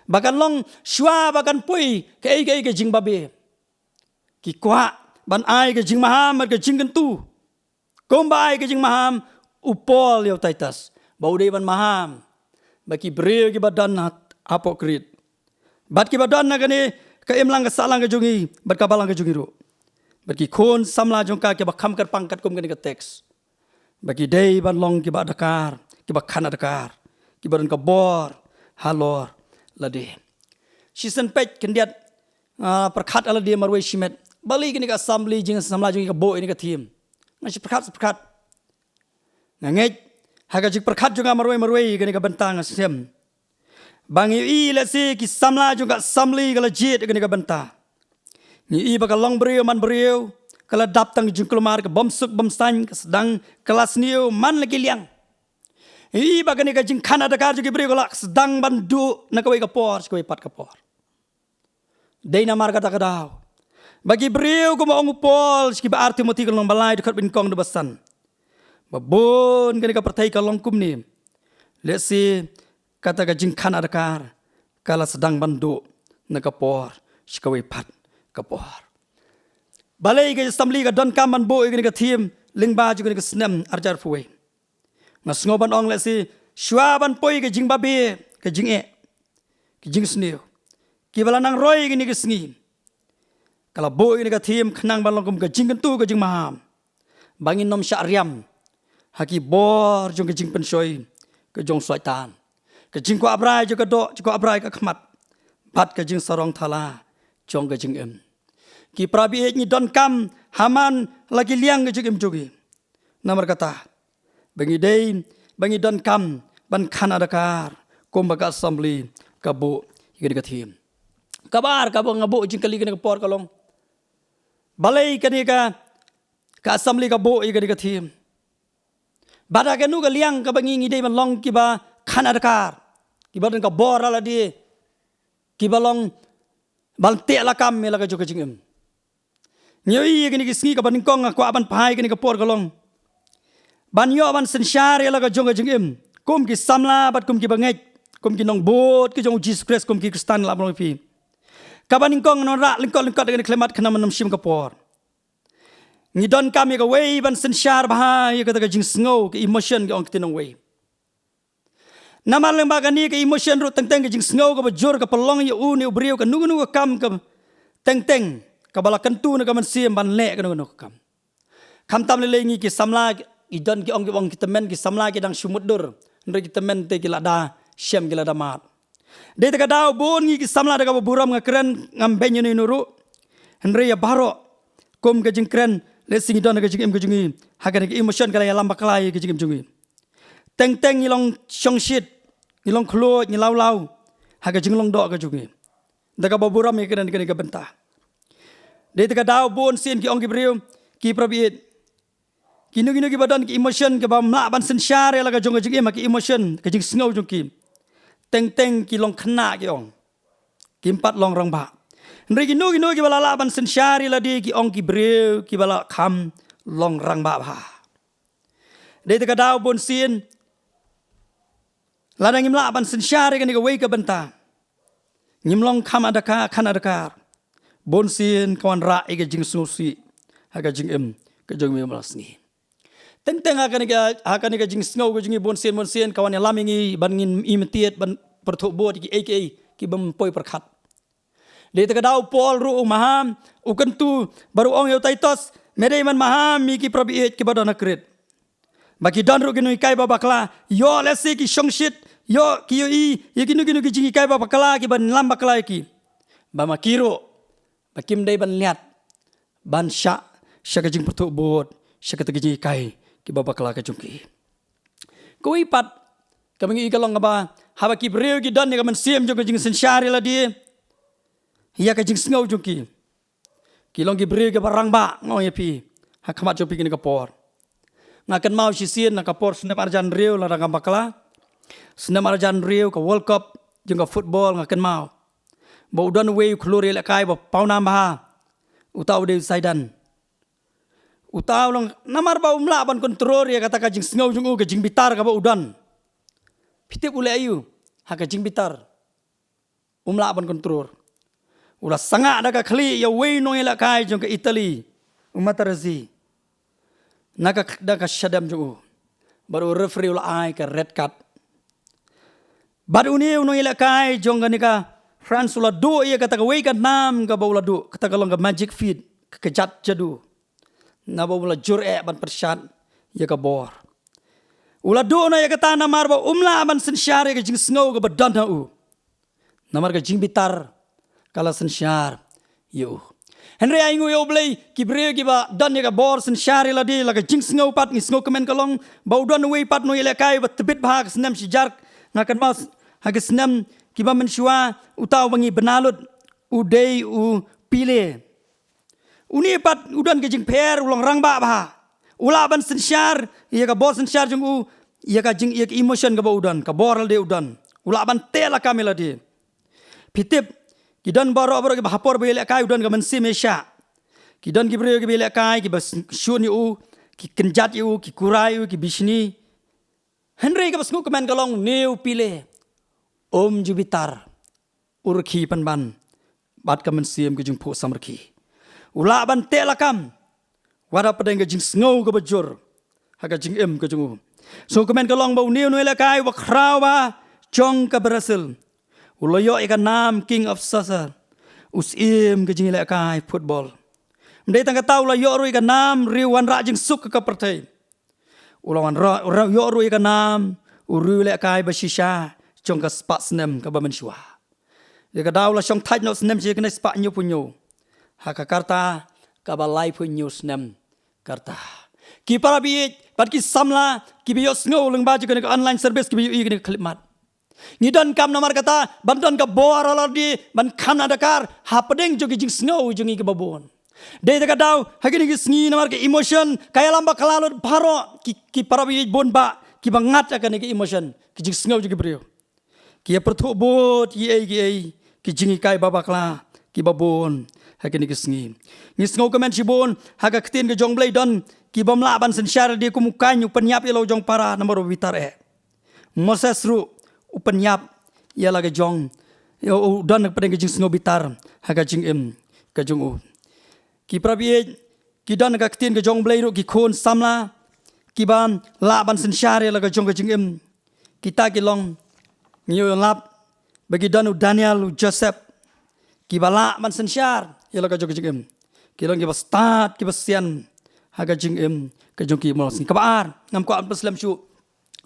Speaker 5: bagan long shwa bagan pui ke ke jing babe ki kwa ban ai ke jing maham mar ka jing tu kom bai ke jing maham upol yo Titus bau de ban maham baki bre ki badan apokrit bat ki badan na gani ka emlang ka salang ka jungi bat ka balang ka jungi ro bat ki khon samla jong ka ke bakham kar pangkat kom gani ka teks bagi dei ban long ki ba Dakar ki ba khana Dakar ki badan ka bor halor lade sisen pet kendiat perkhat ala dia marwai shimet bali kini ka assembly jing samla jing ka bo ini ka thim ngasi perkhat ngej haga jik perkhat juga marwai kini ka bentang sem bangi i lesi ki samla juga assembly kala jit kini ka benta ni i ba ka long brio man brio kala dap tang jungklumar ke bomsuk bomsan ke sedang kelas niu man lagi liang i bagani ka jing khana Dakar juga beri kala sedang bandu na kawai ka por kawai pat ka por dei na mar kata kadau bagi beriu ko maong pol ki ba arti moti kalong balai dekat bin kong de basan babon kani ka pertai ka long kum ni lesi kata ka jing khana Dakar kala sedang bandu na ka por kawai pat ka por balai ke assembly ka don kaman bo ke team lingba ju ke snem arjar fuwe ngas ngoban ong le si shwaban poi ke jing babe ke jing ke jing sneu ki balanang roi ke ni ke sngi kala bo ke team khnang balong ke jing tu ke jing maham bangin nom syariam haki bor jong ke jing pensoi ke jong swaitan ke jing ko abrai ju ke do ko abrai ka khmat bat ke jing sarong thala jong ke jing em ki prabi ni don kam haman lagi liang ke jugim jugi. Namar kata, bangi don kam ban Kanadakar kom baga assembly kabo igani kathim. Kabar kabo ngabo jingkali kani kapor kalong. Balai kani ka assembly kabo igani kathim. Bada kanu ka liang ka bangi ngidei man long kiba Kanadakar. Kiba dan ka bor ala di kiba long balte ala kam mela ka joka jingim. Nyoi igani kisngi ka baning kong ko aban pai kani kapor kalong. Ban yo ban sensyar ala ka joka jingim. Kum ki samla bat kum ki bangej. Kum ki nong bot ki jong Jesus Christ kum ki Kristan la blong pi. Kabaning kong non rak lingkot dengan klemat kena menam sim kapor. Ngidon kami ka way ban sensyar bahaya kata ka jing snow ke emotion ke ong tinong way. Namal lembaga ni ke emotion ru teng ke jing snow ka bajur ka pelong yu ni ubriu ka nugu kam ka teng ka bala kentu na ka man sim ban le ka nugu kam. Kam tam le ngi ki samla idon ki ong ki temen ki samla ki dang sumudur. Ndre ki temen te ki lada syam ki lada mat. Dia tak ada bon ngi samla daga buram ngakren ngam benyo ni nuru. Henry ya baro kom ke jing kren le singi don ke jing em ke jingi. Hagan ke emotion kala ya lamba kala ke jing em jingi. Teng ilong syong shit, ilong klo ni lau. Haga jing long do ke jingi. Daga buram ke kren ke bentah. Dia tak ada bon sin ki ong ki brio ki prabiet. Kinu ki badan ki emotion ke ba mla ban sensyar la ke jong ke jing em ki emotion ke jing snow jong ki. Teng ki long kena ki ong. Kimpat long rang ba. Nri ki nu ki bala laban sensyari la di ki ong ki breu ki bala kam long rang ba ba. Dei te kadau bon sin. La ngim laban sensyari kan ki wei ka benta. Ngim long kam adaka kan adakar. Bon sin kawan ra ke jing susi. Haga jing em ke jong mi malas ni. Teng akan ka jing snow ke jing bon sin kawan yang lamingi ban ngin imetiet ban perthuk bot ki aka ki bam poi perkhat. Dia tak dau pol ru maham ukentu baru ong yo taitos medai man maham mi ki prabiet ki badana kret. Bagi dan ru ginu kai babakla yo lesi ki shongshit yo ki yo i ginu ki jingi kai babakla ki ban lam bakla ki. Ba makiro bakim dai ban liat ban sya ka jing perthuk bot sya ka jingi kai ki babakla ka jungki. Koi pat kami ikalong ba haba ki breu ki dan ni ka man siem jong ka jing sensyari la di. Hiya ka jing snow jungki. Kilong ki breu ki barang ba ngoy pi. Ha khamat jopi ki kapor. Ngakan mau si sien na kapor snap arjan reu la rangam bakla. Snap arjan reu ka World Cup jong ka football ngakan mau. Ba udan we klori la kai ba pauna ba. Utau de saidan. Utau long namar ba umla ban kontrol ya kata ka jing snow jung ka jing bitar ka ba udan. Pitip ule ayu ha ka jing bitar. Umla ban kontrol. Ulah sangat ada kali ya way no ila kai jong ke Italy umatarazi naka daka shadam jong baru referee ulah ai ke red card baru ni no ila kai jong ka France ulah do ia kata way ka nam ka baula do kata kalong ka magic feed kejat jadu na baula jur ban persat ya ka bor ulah do na ya kata namar ba umla ban sensyare ka jing snow ka badan u namar ka jing bitar kala sensyar yo Henry aingu yo blay ki breu ki ba dan ya bor sensyar la di la ka jing snow pat ngi snow kemen kalong ba udan we pat no ile kai ba tebit ba ka senam si jar ngakan mas ha ka senam ki ba men shua utau bangi benalut udei u pile uni pat udan ke jing per ulang rang ba ula ban sensyar ya ka bor sensyar jung u ya ka jing ya emotion ka ba udan ka bor la de udan ula ban tela kamela di pitip kidan baro ki bahapor bele kai udan ka mensi mesha kidan ki breu ki bele kai ki bas shuni u ki kenjat u ki kurai u ki bisni Henry ka basngu kemen kalong new pile om jubitar urki panban bat ka mensi em ki jung pho samrki ula ban telakam wada padeng ka jing sngow ka bajur ha ka jing em ka jung so kemen kalong bau new no ile kai wa kraw ba chong ka Brazil Uloyo ikan nam King of Sasa usim ke jing ile kai football. Mdei tang tahu la yo ru ikan nam riwan ra jing suk ka pertai. Ulawan ra yo ru ikan nam uru ile kai basisha chong ka spa snem ka ba menshua. Ika daw la chong thaj no snem je kana spa nyu punyo. haka karta kabalai pun news nem karta ki para bi pat ki samla ki bi yos ngau leng ba juga online service ki bi i ni klimat ni don kam nomor kata ban don ka bor ala di ban kam na dakar ha pedeng jogi jing ngau jungi ke babon de daga daw hagini ki sngi nomor ke emotion kaya lamba kalalot baro ki para bi bon ba ki bangat akan ki emotion ki jing ngau jogi brio ki perthu bot ki jingi kai babakla ki babon hagini ki sngi ni ngau kemen sibon haga ketin ke jong blai don ki bamla ban sensyar di kumukanyu penyap ilo jong para nomor bitar Moses ru upenyap ia laga jong yo don pada ke jing sngo bitar haga jing ka jong u ki prabi ki don ka ketin ke jong blai ru ki khon samla ki ban la ban sensyar ia laga jong ka jing kita ki long ngiyo lap bagi don Daniel Joseph ki bala ban sensyar ia laga jong ka jing ki long ki start ki basian haga jing ke jong ki molos ka baar ngam ko am muslim shu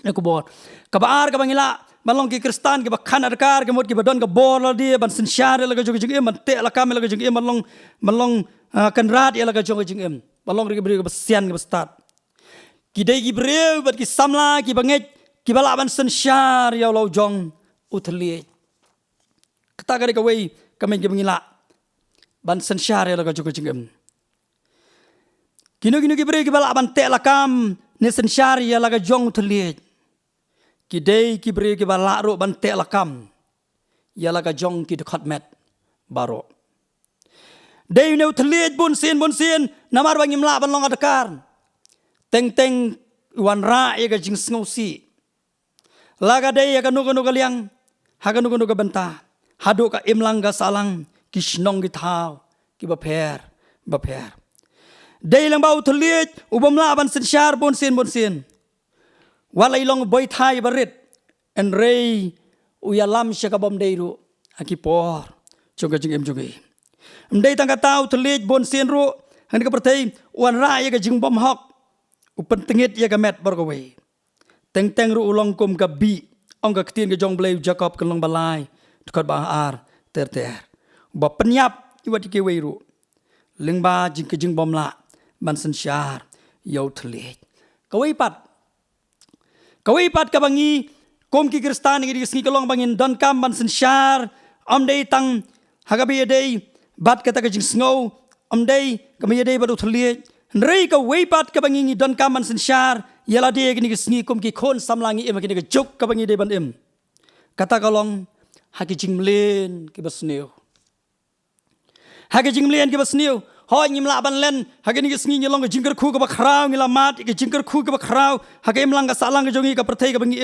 Speaker 5: ne ko bot ka baar ka bangila balong ki kristan ki bakhan adkar ke mot ki badon ka bor la dia ban sensyar la ka jong jing man te la kam la ka jing malong kan rat ya la ka jong jing balong ri bri ka basian ka start ki dei ki breu bat ki samla ki banget ki bala ban sensyar ya lo jong uthli kata ka ka wei ka men ki bangila ban sensyar ya la ka jong jing kino ki beri ki bala ban te la kam ne sensyar ya la ka jong uthli ki dei ki beri ki bala ro ban te la kam ya la ka jong ki dekat met baro dei ne uthli bun sin namar bangim la ban long adakar teng wan ra ya ka jing sngosi laga dei ya ka nu liang ha ka nu ka banta hadu ka imlang ga salang ki snong ki thau ki ba pher dei lang bau thliet ubam la ban sensyar bon sin walai long boy thai barit en rei uyalam syakabam deiru akipor joga jing jogi dei tang katau thliet bon sin ru han ka perthei wan ra ya ka jing bom hok upen tengit ya ka met bor ka wei teng ru ulong kum ka bi ong ka ktin ka jong blai Jacob ka long balai dekat ba ar ter ba penyap iwat ki wei ru lengba jing ka jing bom la ban sensyar yau thlet kawai pat ka bangi kom ki kristan ngi sngi kalong bangin don kam ban sensyar am dei tang hagabi dei bat kata ka jing sngo am dei kami dei badu thlet rei ka wei pat ka bangi don kam ban sensyar yala dei ngi sngi kom ki khon samlangi em ki juk ka bangi dei ban kata kalong haki jing mlen ki basneu haki jing mlen ki basneu hoi ngim la ban len hagani sngi nyolong ka jingkar khu ka bakrau ngila mat ka jingkar khu ka bakrau haga imlang ka salang ka jongi ka perthei ka bangi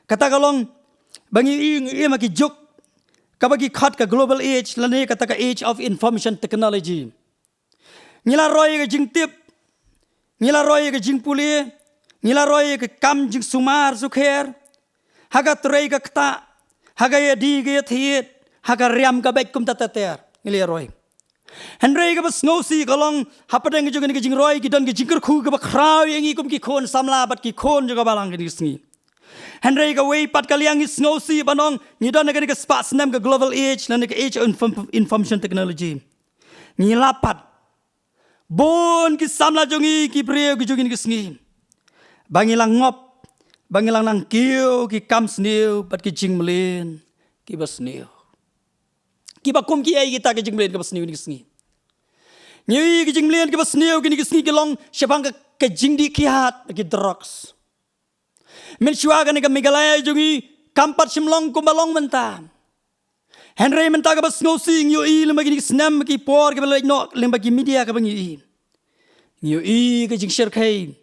Speaker 5: kata kalong bangi ki juk ka bagi khat ka global age lane kata ka age of information technology ngila roi ka jingtip ngila roi ka jingpuli ngila roi ka kam jing sumar sukher haga trei ka kta haga ya di ga thiet haga riam ka bek kum tatater ngila roi Henry ka bas ngosi kalong hapadeng juga ni jing roi ki don ki jingker khu ka bakrau yang ikum ki khon samla bat ki khon juga balang ki sngi Henry ka wei pat kaliang is ngosi banong ni don ka ka spa snem ka global age nan ka age information technology ni lapat bon ki samla jongi ki breu ki jogin ki sngi bangilang ngop bangilang nang kiu ki kam sneu pat ki jing mlen ki bas sneu ki bakum ki ai kita ke jing mlen ke basniu ni sngi ni ke jing mlen ke basniu ki ni sngi ke long syabang ke jing di kiat ki drugs men shua ka ni ke megalaya jungi kampat simlong ko balong menta Henry menta ka basngo sing yo i le magi snam ki por ke bele no le magi media ka bangi yo i ke jing shir kai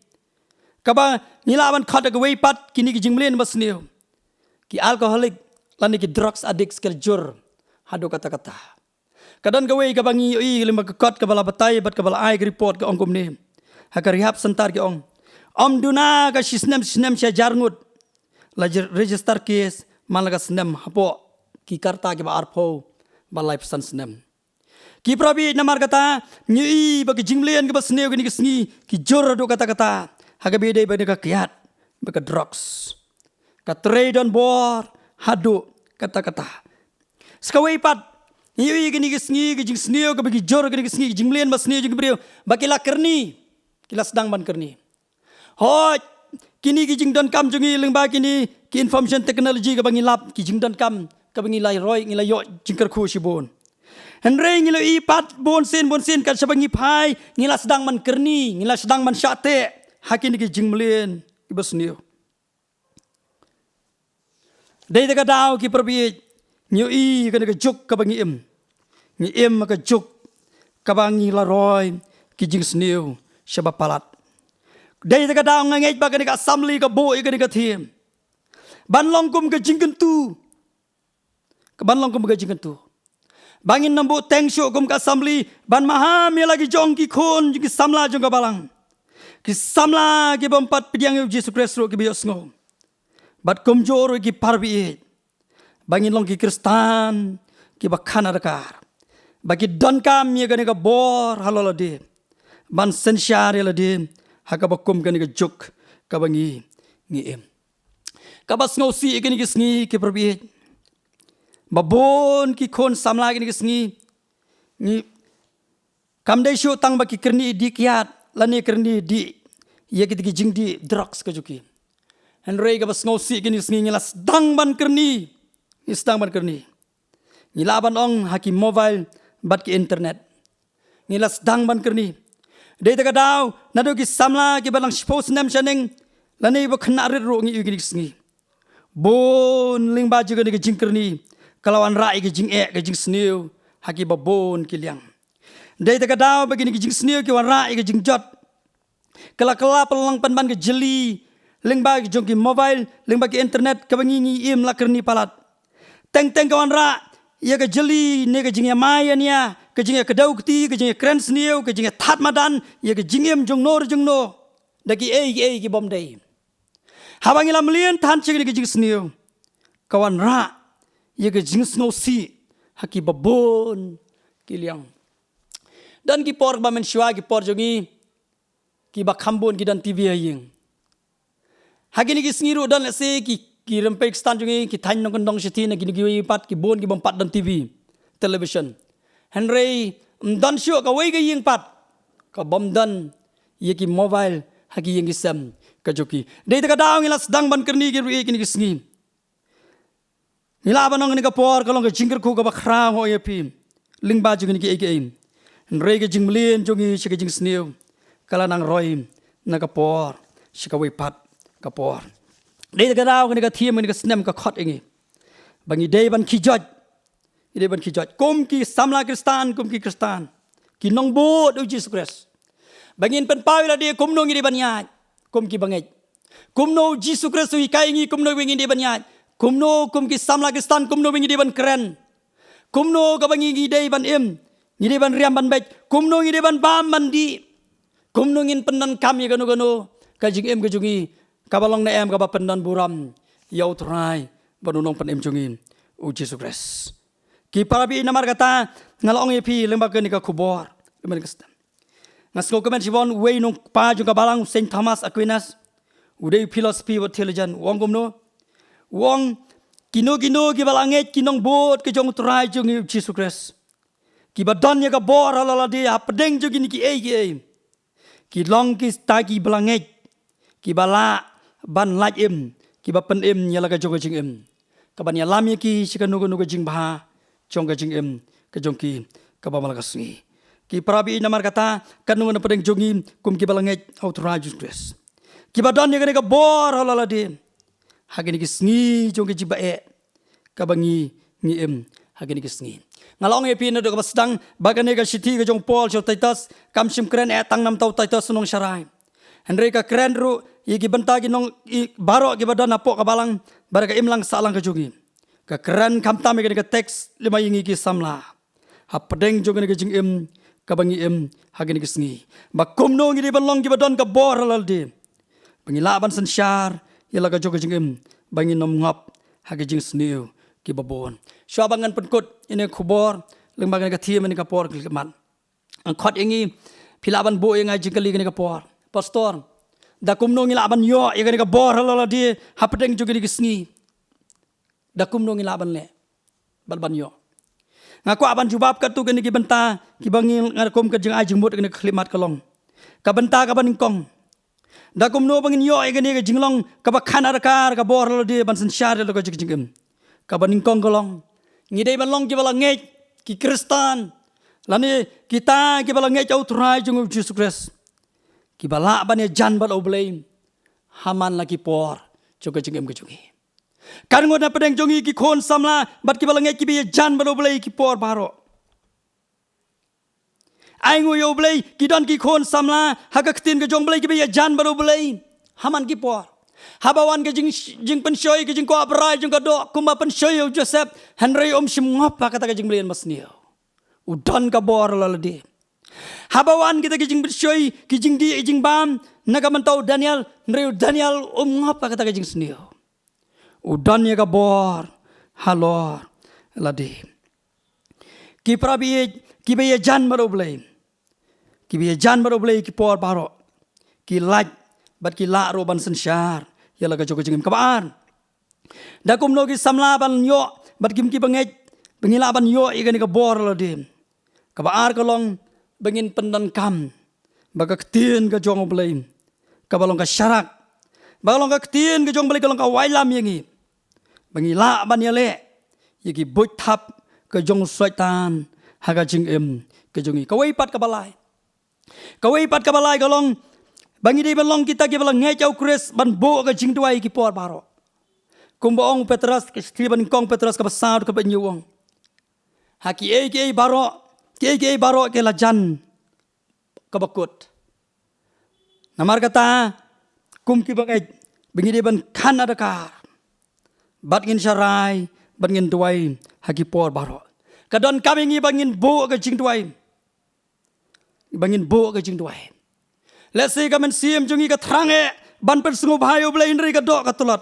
Speaker 5: ka ba ni laban khat ka wei pat ki ni ke jing mlen basniu ki alcoholic lan ki drugs addicts ke jur hado kata-kata kadan gawe ka bangi i lima ka kot ka bala batai bat ka bala ai report ka ongkom ni hakar rehab sentar ki ong duna ka sisnem sya jarngut la register case malaga snem hapo ki karta ki ba arpo balai pesan snem ki prabi namar kata ni ba ki jinglen ka basneu ki ni sngi ki jor do kata-kata hagabe dei ba ka kiat ba ka drugs ka trade on board hado kata-kata Sekawai pat Ngi gini kesngi ke jing snio ke bagi jor gini kesngi jing melian bas snio jing brio bagi la kerni kila sedang ban kerni. Hoi kini ki jing don kam jungi leng ba kini ki information technology ke bangi lap ki jing don kam ke bangi lai roi ngi la yo jing ker khu si bon. Henry ngi la i pat bon sin kan sabangi pai ngi la sedang man kerni ngi la sedang man syate hakini ki jing melian ki bas snio. Dai ta dau ki perbi nyu i ka ke juk ka bangi em ka juk ka bangi la roi ki jing sneu shaba palat dai ta dau ngai ba ka ka assembly ka bo i ka thiem ban long kum ka jing kentu ka ban long kum ka jing kentu bangin nambu teng sho kum ka assembly ban maha me lagi jong ki khon ki samla jong ka balang ki samla ki bompat pidiang Jesus Kristus ki bios ngo bat kum joro ki parbi bangin long ki Kristan ki bakana dakar bagi don kam ye gani ka bor halala de ban sensyar la de haka bakum gani ka juk ka bangi ngi em ka bas ngosi gani ki sngi ki perbi babon ki khon samla gani ki sngi ni kam dai shu tang baki kerni di kiat lani kerni di ye ki jing di drugs ka juki henry ka bas ngosi gani sngi ngilas dang ban kerni istang ban kerni ngilaban ong haki mobile bat ki internet ngilas dang ban kerni de ta daw nado ki samla ki balang spos nam chaneng lani ba khna rit ro ngi gi sngi bon ling ba ji gi jing kerni kalawan rai gi jing e gi jing sneu haki ba bon ki liang de ta daw ba gi jing sneu ki wan rai gi jing jot kala pelang pan ban gi jeli ling ba gi jong ki mobile ling ba ki internet ka bangi ngi im la kerni palat teng kawan ra ia ke jeli ne ke jingya maya nia ke jingya kedau keti ke jingya kren sniu ke jingya that madan ia ke jingem jong no daki ki bom dei habangi lam lien tan chig ke jing sniu kawan ra ia ke jing sno si haki babon kiliang dan ki por ba men shwa ki por jongi ki ba khambon ki dan tv aying hagi ni ki sngiru dan le se ki rempek stan jungi ki thain nong dong sithi na gini gi pat ki bon ki bompat dan TV television henry dan shu ka wei ga ying pat ka bom dan ye ki mobile hagi ying sam ka joki dei ta daw ngilas dang ban kerni gi ri ki sngi nila banong ni ka por ka long ka jingker khu ka ba khra ho ye pi ling ba jungi ki ke henry ga jing mlien jungi shi ka jing sneu kala nang roi na ka por shi ka wei pat ka por dei ta daw ni ka thiem ni ka snem ka khot engi bangi dei ban khijot kum ki samla Kristan kum ki Kristan ki nong bo do Jesus Christ bangin pen pawila de kum no ngi ban ya kum ki bangai kum no Jesus Christ wi kai ngi kum no wingi de ban ya kum no kum ki samla Kristan kum no wingi de ban keren kum no ka bangi ngi dei ban em ngi de ban riam ban bek kum no ngi de ban bam mandi kum no ngin penan kam ye gano ka jing em ka jungi kabalong na em ka ba pendan buram yau trai banunong pen em jungin u Jesus Christ ki parabi namar kata ngalong epi lemba ke ni ka khubor lemba ka stam ngasko komen sibon wei nong pa jung ka balang Saint Thomas Aquinas udai philosophy wa theologian wong gomno wong kino ki balanget kinong bot ke jong trai jung Jesus Christ ki badan ya ka bor halala dia pedeng jugin ki ki long ki stagi balanget ki bala ban laj em ki ba pen em nyala ka jong jing em ka ban ya lam ye ki shikanu nu jing bha jong ka jing em ka jong ki ka ba mal ka sngi ki prabi namar kata kanu na pedeng jongi kum ki balanget au trajus kres ki ba don ye ka bor halala de hagini ki sngi jong ki jiba e ka bangi ngi em hagini ki sngi ngalong e pin do ka sedang bagane ka sithi ka jong Paul so Titus kam sim kren e tang nam tau Titus nong sharai Henry ka kren ru iki benta ki nong baro ki badan apo ka balang baraka imlang salang ka jungi ka kren kam tam ka teks lima yingi ki samla ha pedeng jogi ka jing em ka bangi em hagini ki sngi ba kumno ngi ban long ki badan ka bor lalde bangi laban sensyar yala ka jogi jing em bangi nom ngap hagi jing sneu ki babon swabangan penkut ini khubor lembaga ka thiem ni ka por ki man ang khot ingi philaban bo yang ajing kali ni ka por pastor da kumno ngilaban yo ye ka bor halala di hapedeng jogi ki sngi da kumno ngilaban le balban yo Ngaku aban jubab katu kini ki benta ki bangil ngakum ke jeng ajeng mut kini klimat kalong. Ka benta ka baning kong. Da kum no bangin yo kini ke jinglong ka bakhan arkar ka bor lo di ban sen syar lo ka jeng. Ka baning kong kalong. Ngidei ban long ki bala ngej ki Kristen. Lani kita ki bala ngej au turai jeng Jesus Christ. Ki bala ban ya jan bal oblem. Haman lagi por juga jeng ke jungi. Kan ngona pedeng jongi ki khon samla bat ki bala ngej ki bi jan bal oblem ki por baro. Ai ngu yo blei ki don ki khon samla hagak tin ke jong blei ki bi jan bal oblem. Haman ki por. Habawan ke jing pensoi ke jing ko abrai jing ko do kumba pensoi Joseph Henry shim ngop kata ke jing blien masnio. Udan ka bor lalade. Habawan kita ke jing pensoi ke jing di jing bam naga mentau Daniel ngop kata ke jing snio. Udan ya ka bor halor lade. Ki prabi ki be jan baro blei. Ki be jan baro blei ki por baro. Ki laj bat ki la ro ban sen syar ya laga jogo jengim kabaan da kum no ki samla ban yo bat kim ki bangej bangila ban yo igani ka bor lo dim kabaar kolong bangin pendan kam baga ktien ka jong blei ka balong ka syarak balong ka ktien ka jong blei kolong ka wailam yangi bangila ban ya le yiki boj thap ka jong syaitan haga jengim ka jongi ka wai pat ka balai kolong bangi di belong kita ki belang ngejau Kris ban bo ka jing tuai ki por baro. Kumbaong Petrus ke Stephen kong Petrus ka basar ka banyuong. Haki ki baro ke lajan ka bakut. Namar kata kum ki bangi di ban kan adakar. Bat ngin syarai ban ngin tuai haki por baro. Kadon kami ngi bangin bo ka jing tuai. Bangin bo ka jing tuai. Let's say kamen siam jungi ka trange ban persungu bahayo bela indri ka dok ka tulat.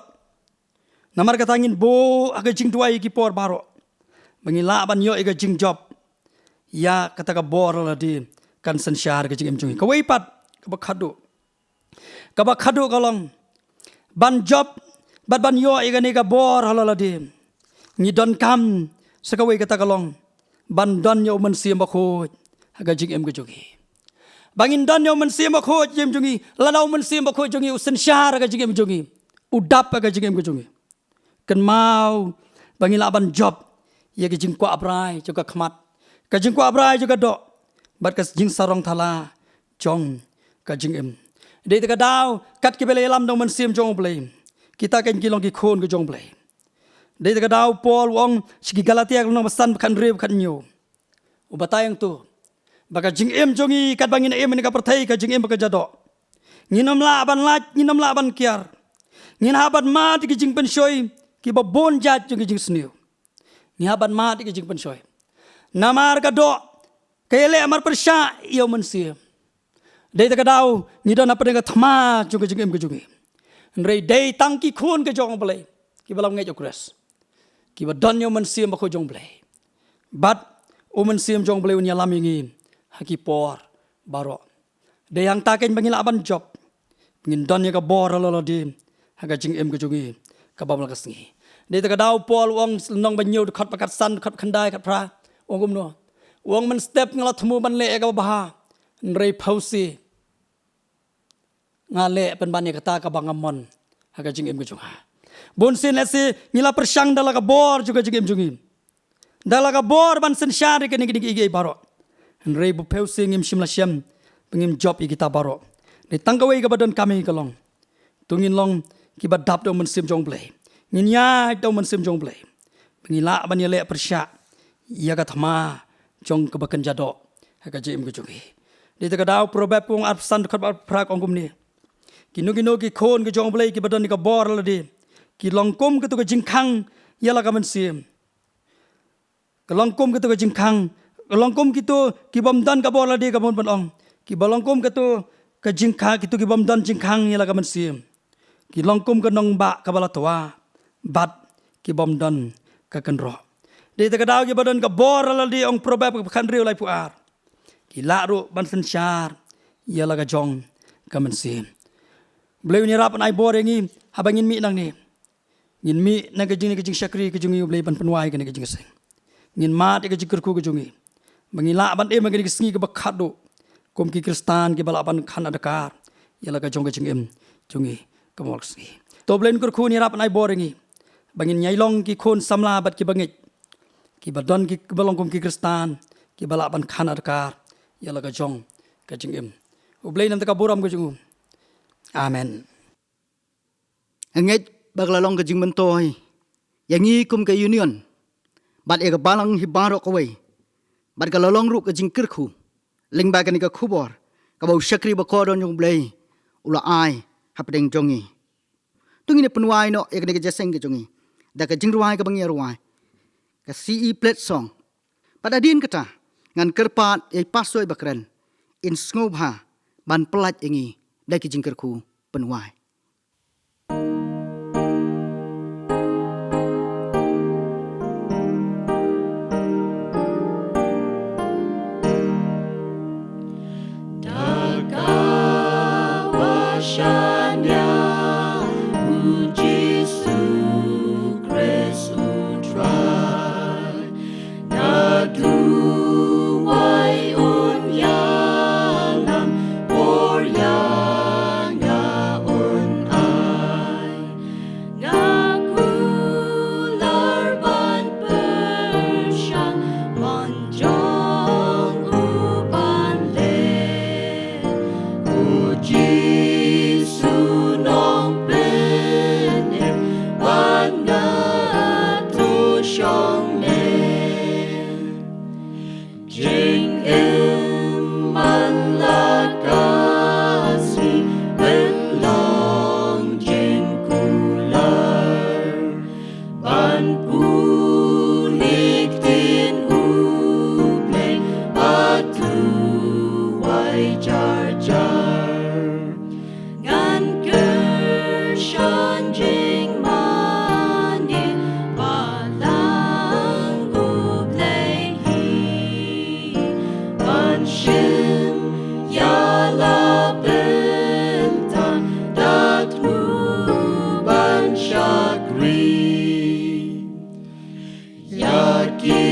Speaker 5: Namar ka tangin bo aga jing tuai ki por baro. Mangila ban yo iga jing job. Ya kata ka bor la di kan sen syar ka jing jungi. Ka weipat ka bakhadu. Ka bakhadu kalong ban job bat ban yo iga ni ka bor la di. Ngi don kam sakawai kata kalong ban don yo men siam bakho aga jing ka jungi. Bangin dan yo mensim bakho jem jungi lanau mensim bakho jungi usen syar ka jingem jungi udap ka jingem ka jungi ken mau bangin laban job ye ka jing ko abrai juga khmat ka jing ko abrai juga do bat ka jing sarong thala jong ka jingem de ka daw kat ki bele lam dong mensim jong blei kita ken kilong ki khon ka jong blei de ka daw Paul wong sigi Galatia no masan kan rev kan nyu ubatayang tu baka jing jongi kat bangin ni ka perthai ka jing baka jado nginam la ban kiar ngin haban ma ti jing pensoi ki ba bon jat jongi jing sniu ni haban ma ti jing pensoi namar ka do kele amar persya yo mensia dei ta ka daw ni don apa ka thama jongi jing ka jongi rei dei tang ki khun ka jong blai ki balam ngai jokres ki ba don yo mensia ba ko jong blai bat o mensia jong blai unya lam yingi haki por baro de yang taken bangila aban job ngin don ya ka bor lo di haga jing ka jungi ka bam la kasngi de ta ka daw Paul wong nong banyu khat pakat san khat khandai khat pra ongum no wong man step ngala thmu ban le ka ba rei phausi ngale pen ban ya kata ka bangamon haga jing ka junga bon sin lesi ngila persyang dala ka bor juga jing jungi dala ka bor ban sen syari ke ni baro Rei bu peusi ngim shimla syam pengim job i kita baro. Ni tangkawai ka badan kami kalong. Tungin long ki badap do mensim jong blei. Ngin ya do mensim jong blei. Pengila ban yele persya. Ya ka thama jong ka bakan jado. Ha ka jem ka jongi. Di ta ka daw probab pung arsan khat prak ongkum ni. Kinu ki khon ka jong blei ki badan ni ka bor la di. Ki longkum ka tu ka jingkhang ya la ka mensim. Ka longkum ka tu ka jingkhang longkom kitu ki bamdan ka bola di ka bon ong ki balongkom kitu ka jingkha kitu ki bamdan jingkhang yala ka mensim ki longkom ka nong ba ka bala towa bat ki bamdan ka kanro de ta ka daw ki badan ka bola di ong probab ka khan riu lai puar ki la ru ban sen syar yala ka jong ka mensim bleu ni rap nai bor yangi habangin mi nang ni ngin mi na ka jing syakri ka jungi blei ban penwai ka ni ka jing seng ngin mat ke jikir ku ke jungi mangila ban e mangini sngi ke bakhado kom ki kristan ki balaban khan adakar yala ka jong ke jingem jungi kamol sngi to blen kur khu ni rap nai boringi bangin nyailong ki khon samla bat ki bangit ki badon ki balong kom ki kristan ki balaban khan adakar yala ka jong ke jingem ublein nam ta buram ke jungu amen
Speaker 1: Anget baglalong ka jing mentoy. Yang kum ka union. Bat e ka balang hibarok away. Bat ka lalong ru ka jing kirku. Ling ba ka ni ka kubor. Ka bau syakri ba kodon yung blay. Ula ai hapdeng jongi. Tungi ni penuai no e ka ni ka jaseng ka jongi. Da ka jing ruai ka bangi ruai. Ka CE plate song. Bat adin kata ngan kerpat e pasoy bakren. In ngobha ban pelat ingi da ki jing kirku penuai.
Speaker 4: Shanya uji sukres utrai na duway unyalam poryanga unay na kular ban persyang manjong uban le uji sunong penem banga tu shong ne jing man la kasi ben long jing kular ban pulik tin upleng batu wai jar jar ngan kershan jing mani balang ublehi ban shim yala bentan dat ban shagri yaki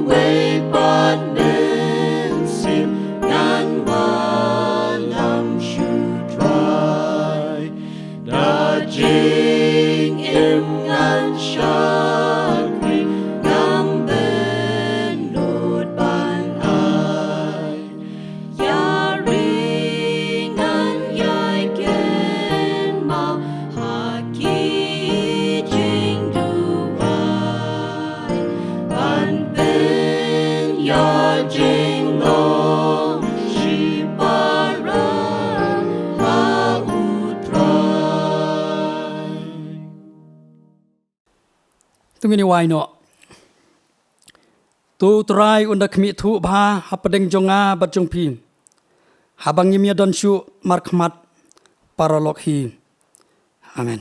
Speaker 4: way ban mensim ngan walam shutrai da jing im ngan shagri ngam benut ban ai yari ngan yai gen ma haki jing duwai ban ben ya jing long shi para ma utrai
Speaker 5: tungini wai no tu trai unda khmi thu bha hapadeng jonga bat jong phi habang yimya don shu markhmat paralok hi amen.